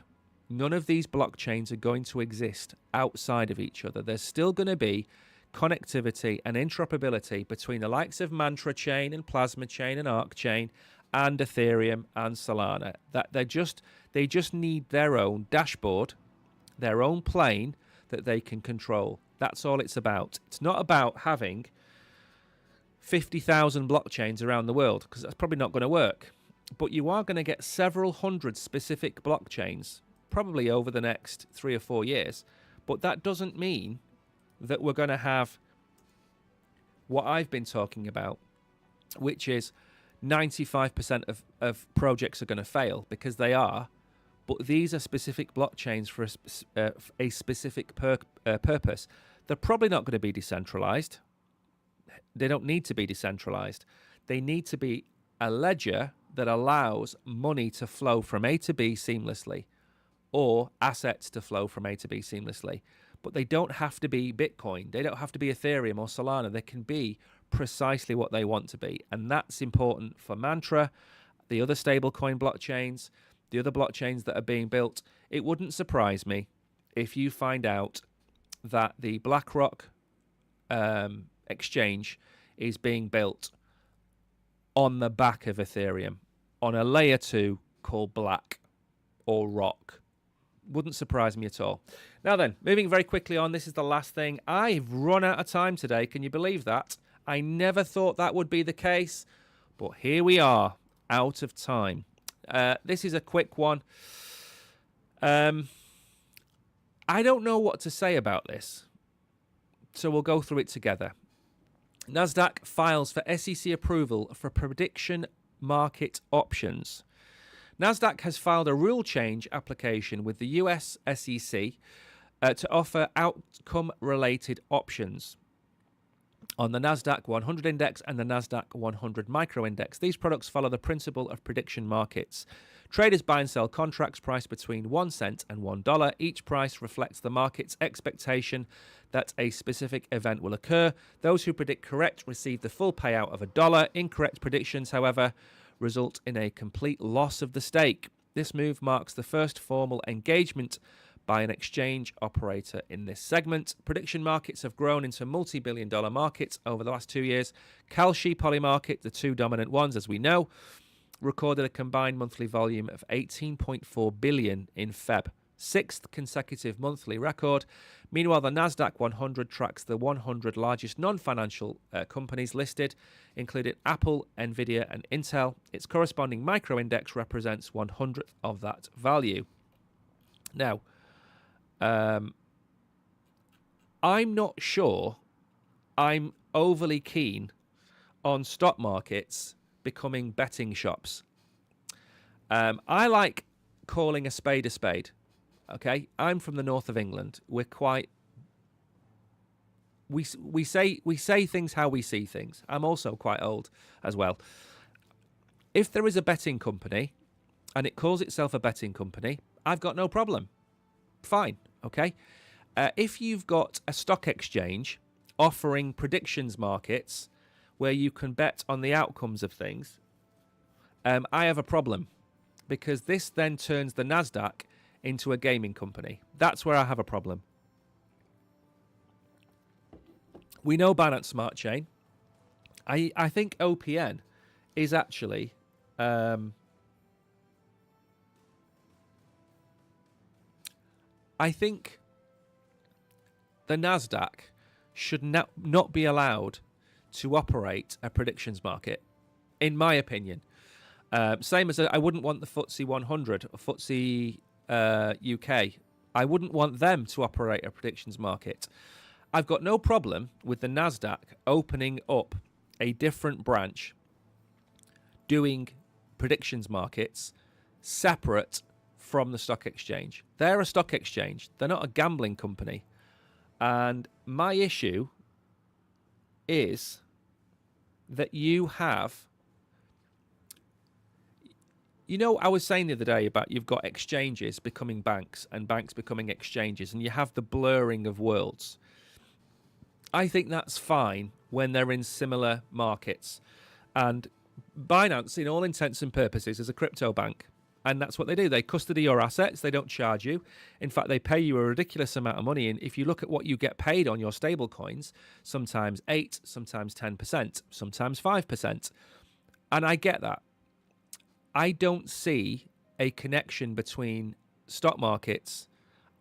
None of these blockchains are going to exist outside of each other. There's still going to be connectivity and interoperability between the likes of Mantra Chain and Plasma Chain and Arc Chain and Ethereum and Solana. That they just need their own dashboard, their own plane that they can control. That's all it's about. It's not about having 50,000 blockchains around the world, because that's probably not going to work. But you are going to get several hundred specific blockchains, probably over the next 3 or 4 years. But that doesn't mean that we're going to have what I've been talking about, which is 95% of projects are going to fail, because they are. But these are specific blockchains for a specific purpose. They're probably not going to be decentralized. They don't need to be decentralized. They need to be a ledger that allows money to flow from A to B seamlessly, or assets to flow from A to B seamlessly. But they don't have to be Bitcoin. They don't have to be Ethereum or Solana. They can be precisely what they want to be. And that's important for Mantra, the other stablecoin blockchains, the other blockchains that are being built. It wouldn't surprise me if you find out that the BlackRock exchange is being built on the back of Ethereum, on a layer 2 called Black or Rock. Wouldn't surprise me at all. Now then, moving very quickly on, this is the last thing. I've run out of time today. Can you believe that? I never thought that would be the case, but here we are, out of time. This is a quick one. I don't know what to say about this, so we'll go through it together. Nasdaq files for SEC approval for prediction market options. Nasdaq has filed a rule change application with the US SEC to offer outcome-related options on the Nasdaq 100 index and the Nasdaq 100 micro index. These products follow the principle of prediction markets. Traders buy and sell contracts priced between 1 cent and $1. Each price reflects the market's expectation that a specific event will occur. Those who predict correct receive the full payout of $1. Incorrect predictions, however, result in a complete loss of the stake. This move marks the first formal engagement by an exchange operator in this segment. Prediction markets have grown into multi-billion-dollar markets over the last 2 years. Kalshi, Polymarket, the two dominant ones, as we know, recorded a combined monthly volume of 18.4 billion in Feb, sixth consecutive monthly record. Meanwhile, the Nasdaq 100 tracks the 100 largest non-financial companies listed, including Apple, Nvidia, and Intel. Its corresponding micro-index represents 100th of that value. Now, I'm not sure I'm overly keen on stock markets becoming betting shops. I like calling a spade a spade. Okay, I'm from the north of England. We're quite. We say things how we see things. I'm also quite old as well. If there is a betting company and it calls itself a betting company, I've got no problem. Fine, okay? If you've got a stock exchange offering predictions markets where you can bet on the outcomes of things, I have a problem, because this then turns the NASDAQ into a gaming company. That's where I have a problem. We know Binance Smart Chain. I think OPN is actually I think the NASDAQ should not be allowed to operate a predictions market, in my opinion. Same as I wouldn't want the FTSE 100 or FTSE UK. I wouldn't want them to operate a predictions market. I've got no problem with the NASDAQ opening up a different branch doing predictions markets separate from the stock exchange. They're a stock exchange. They're not a gambling company. And my issue is that you have... You know, I was saying the other day about you've got exchanges becoming banks and banks becoming exchanges, and you have the blurring of worlds. I think that's fine when they're in similar markets. And Binance, in all intents and purposes, is a crypto bank. And that's what they do. They custody your assets. They don't charge you. In fact, they pay you a ridiculous amount of money. And if you look at what you get paid on your stable coins, sometimes 8%, sometimes 10%, sometimes 5%. And I get that. I don't see a connection between stock markets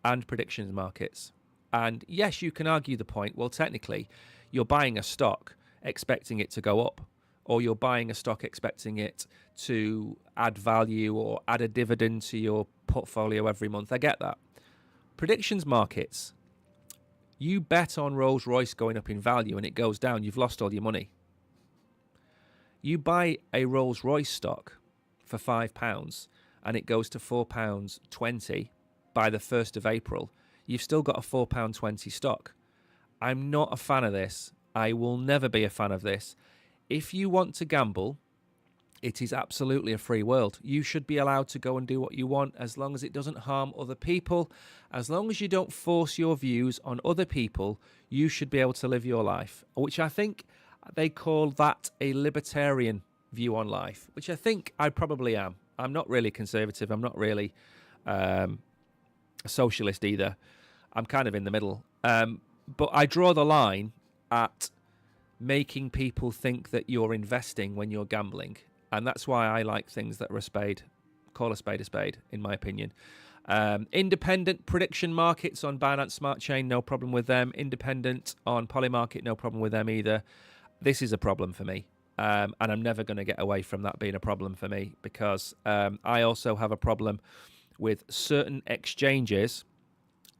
and predictions markets. And yes, you can argue the point, well, technically, you're buying a stock expecting it to go up, or you're buying a stock expecting it to add value or add a dividend to your portfolio every month. I get that. Predictions markets, you bet on Rolls-Royce going up in value and it goes down, you've lost all your money. You buy a Rolls-Royce stock for £5 and it goes to £4.20 by the 1st of April, you've still got a £4.20 stock. I'm not a fan of this. I will never be a fan of this. If you want to gamble, it is absolutely a free world. You should be allowed to go and do what you want as long as it doesn't harm other people. As long as you don't force your views on other people, you should be able to live your life, which I think they call that a libertarian view on life, which I think I probably am. I'm not really conservative. I'm not really a socialist either. I'm kind of in the middle. But I draw the line at making people think that you're investing when you're gambling. And that's why I like things that are a spade. Call a spade, in my opinion. Independent prediction markets on Binance Smart Chain, no problem with them. Independent on Polymarket, no problem with them either. This is a problem for me. And I'm never going to get away from that being a problem for me, because I also have a problem with certain exchanges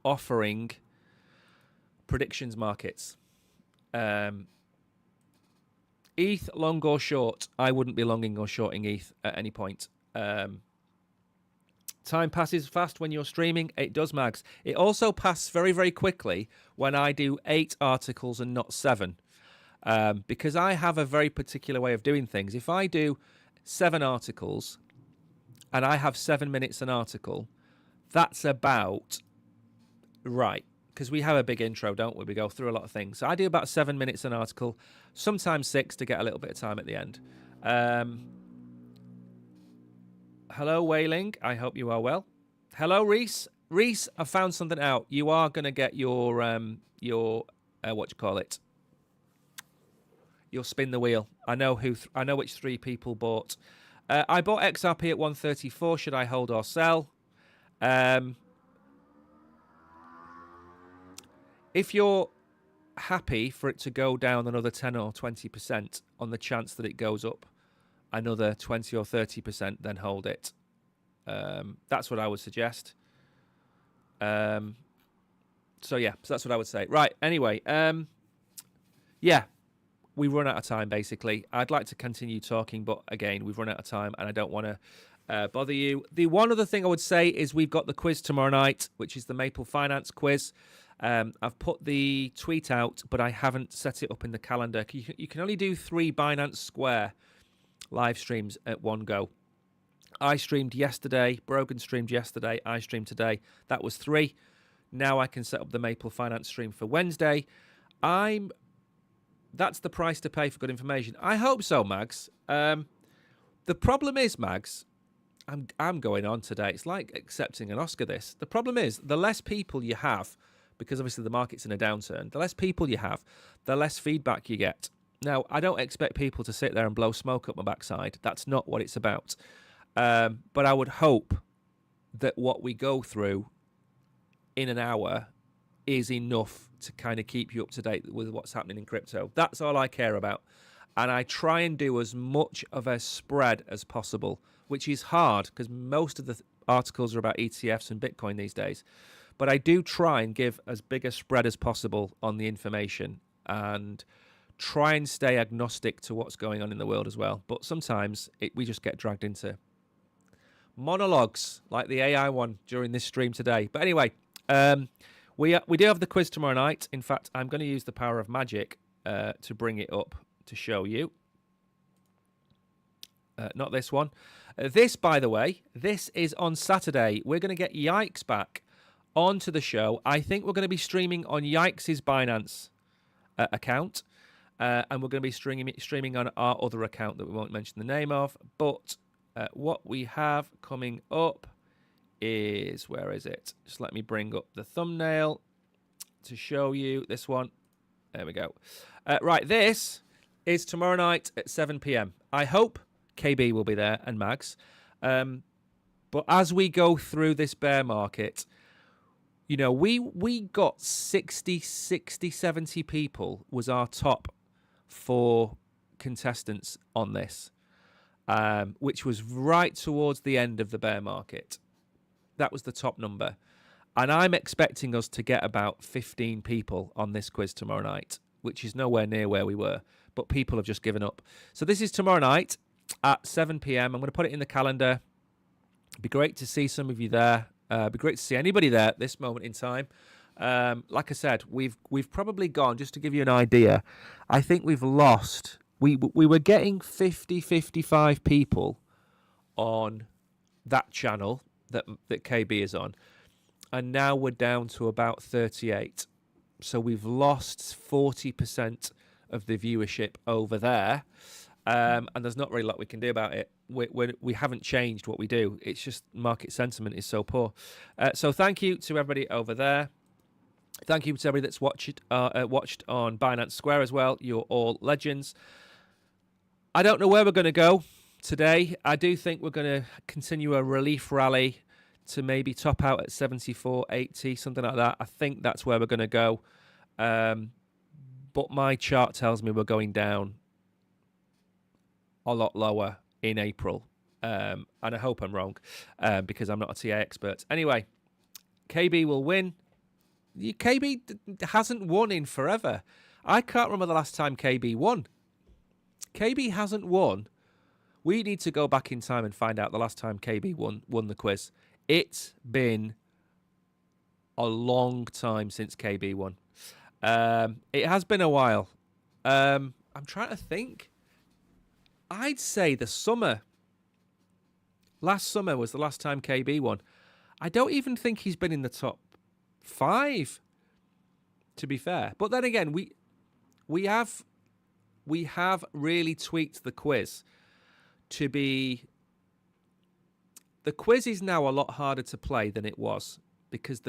offering predictions markets. ETH, long or short? I wouldn't be longing or shorting ETH at any point. Time passes fast when you're streaming. It does, Mags. It also passes very, very quickly when I do 8 articles and not 7. Because I have a very particular way of doing things. If I do 7 articles and I have 7 minutes an article, that's about right. Because we have a big intro, don't we? We go through a lot of things. So I do about 7 minutes an article, sometimes 6 to get a little bit of time at the end. Hello, Wailing. I hope you are well. Hello, Reese. Reese, I found something out. You are going to get your what you call it? You'll spin the wheel. I know I know which 3 people bought. I bought XRP at 134. Should I hold or sell? If you're happy for it to go down another 10 or 20% on the chance that it goes up another 20 or 30%, then hold it. That's what I would suggest. So that's what I would say. Right, anyway. Yeah, we run out of time, basically. I'd like to continue talking, but again, we've run out of time, and I don't want to bother you. The one other thing I would say is we've got the quiz tomorrow night, which is the Maple Finance quiz. I've put the tweet out, but I haven't set it up in the calendar. You can only do 3 Binance Square live streams at one go. I streamed yesterday, Brogan streamed yesterday, I streamed today. That was 3. Now I can set up the Maple Finance stream for Wednesday. That's the price to pay for good information. I hope so, Mags. The problem is, Mags, I'm going on today. It's like accepting an Oscar, this. The problem is, the less people you have, because obviously the market's in a downturn, the less people you have, the less feedback you get. Now, I don't expect people to sit there and blow smoke up my backside. That's not what it's about. But I would hope that what we go through in an hour is enough to kind of keep you up to date with what's happening in crypto. That's all I care about. And I try and do as much of a spread as possible, which is hard because most of the articles are about ETFs and Bitcoin these days. But I do try and give as big a spread as possible on the information and try and stay agnostic to what's going on in the world as well. But sometimes we just get dragged into monologues like the AI one during this stream today. But anyway, we do have the quiz tomorrow night. In fact, I'm going to use the power of magic to bring it up to show you. Not this one. This, by the way, this is on Saturday. We're going to get Yikes back onto the show. I think we're going to be streaming on Yikes' Binance account. And we're going to be streaming on our other account that we won't mention the name of. But what we have coming up is, where is it? Just let me bring up the thumbnail to show you this one. There we go. Right, this is tomorrow night at 7 p.m. I hope KB will be there and Mags. But as we go through this bear market, you know, we got 60, 70 people was our top 4 contestants on this, which was right towards the end of the bear market. That was the top number. And I'm expecting us to get about 15 people on this quiz tomorrow night, which is nowhere near where we were. But people have just given up. So this is tomorrow night at 7 p.m. I'm going to put it in the calendar. It'd be great to see some of you there. It'd be great to see anybody there at this moment in time. Like I said, we've probably gone, just to give you an idea, I think we've lost, we were getting 50, 55 people on that channel that KB is on, and now we're down to about 38. So we've lost 40% of the viewership over there, and there's not really a lot we can do about it. We haven't changed what we do. It's just market sentiment is so poor. So thank you to everybody over there. Thank you to everybody that's watched on Binance Square as well. You're all legends. I don't know where we're going to go today. I do think we're going to continue a relief rally to maybe top out at 74.80, something like that. I think that's where we're going to go. But my chart tells me we're going down a lot lower in April. And I hope I'm wrong because I'm not a TA expert. Anyway, KB will win. KB hasn't won in forever. I can't remember the last time KB won. KB hasn't won. We need to go back in time and find out the last time KB won the quiz. It's been a long time since KB won. It has been a while. I'm trying to think. I'd say the summer. Last summer was the last time KB won. I don't even think he's been in the top 5, to be fair. But then again, we have really tweaked the quiz to be. The quiz is now a lot harder to play than it was, because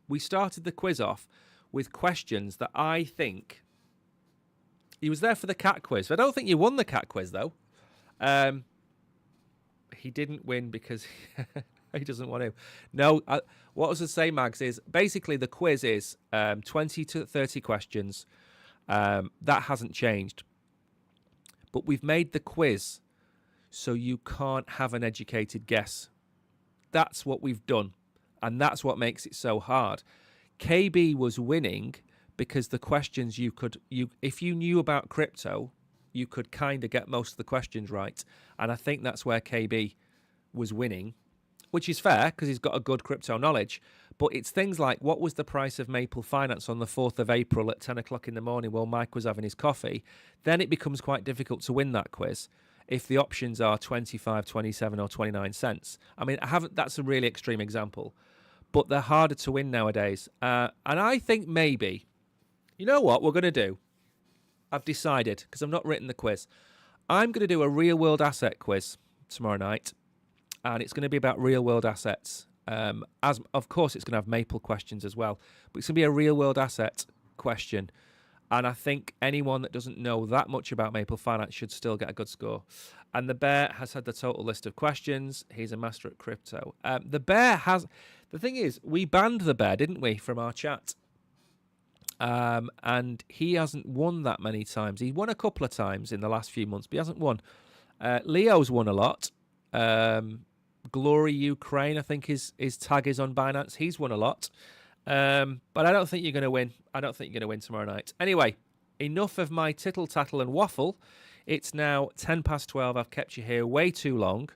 we started the quiz off with questions that I think. He was there for the cat quiz. I don't think you won the cat quiz, though. He didn't win because he doesn't want to. No, what I was going to say, Mags, is basically the quiz is 20 to 30 questions. That hasn't changed. But we've made the quiz so you can't have an educated guess. That's what we've done. And that's what makes it so hard. KB was winning because the questions if you knew about crypto, you could kind of get most of the questions right. And I think that's where KB was winning, which is fair because he's got a good crypto knowledge. But it's things like, what was the price of Maple Finance on the 4th of April at 10 o'clock in the morning while Mike was having his coffee? Then it becomes quite difficult to win that quiz. if the options are 25, 27, or 29 cents. I mean, that's a really extreme example, but they're harder to win nowadays. And I think maybe, you know what we're going to do? I've decided, because I've not written the quiz. I'm going to do a real world asset quiz tomorrow night, and it's going to be about real world assets. As of course, it's going to have Maple questions as well, but it's going to be a real world asset question. And I think anyone that doesn't know that much about Maple Finance should still get a good score. And the Bear has had the total list of questions. He's a master at crypto. The Bear has... The thing is, we banned the Bear, didn't we, from our chat? And he hasn't won that many times. He won a couple of times in the last few months, but he hasn't won. Leo's won a lot. Glory Ukraine, I think his tag is on Binance. He's won a lot. But I don't think you're going to win. I don't think you're going to win tomorrow night. Anyway, enough of my tittle, tattle and waffle. It's now 10 past 12. I've kept you here way too long.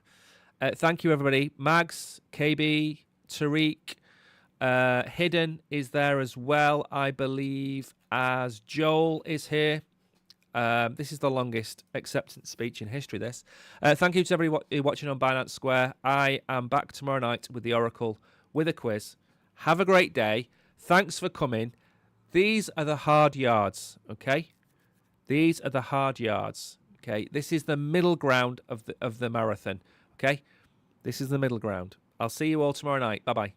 Thank you, everybody. Mags, KB, Tariq, Hidden is there as well, I believe, as Joel is here. This is the longest acceptance speech in history, this. Thank you to everybody watching on Binance Square. I am back tomorrow night with the Oracle, with a quiz. Have a great day. Thanks for coming. These are the hard yards, okay? These are the hard yards, okay? This is the middle ground of the marathon, okay? This is the middle ground. I'll see you all tomorrow night. Bye-bye.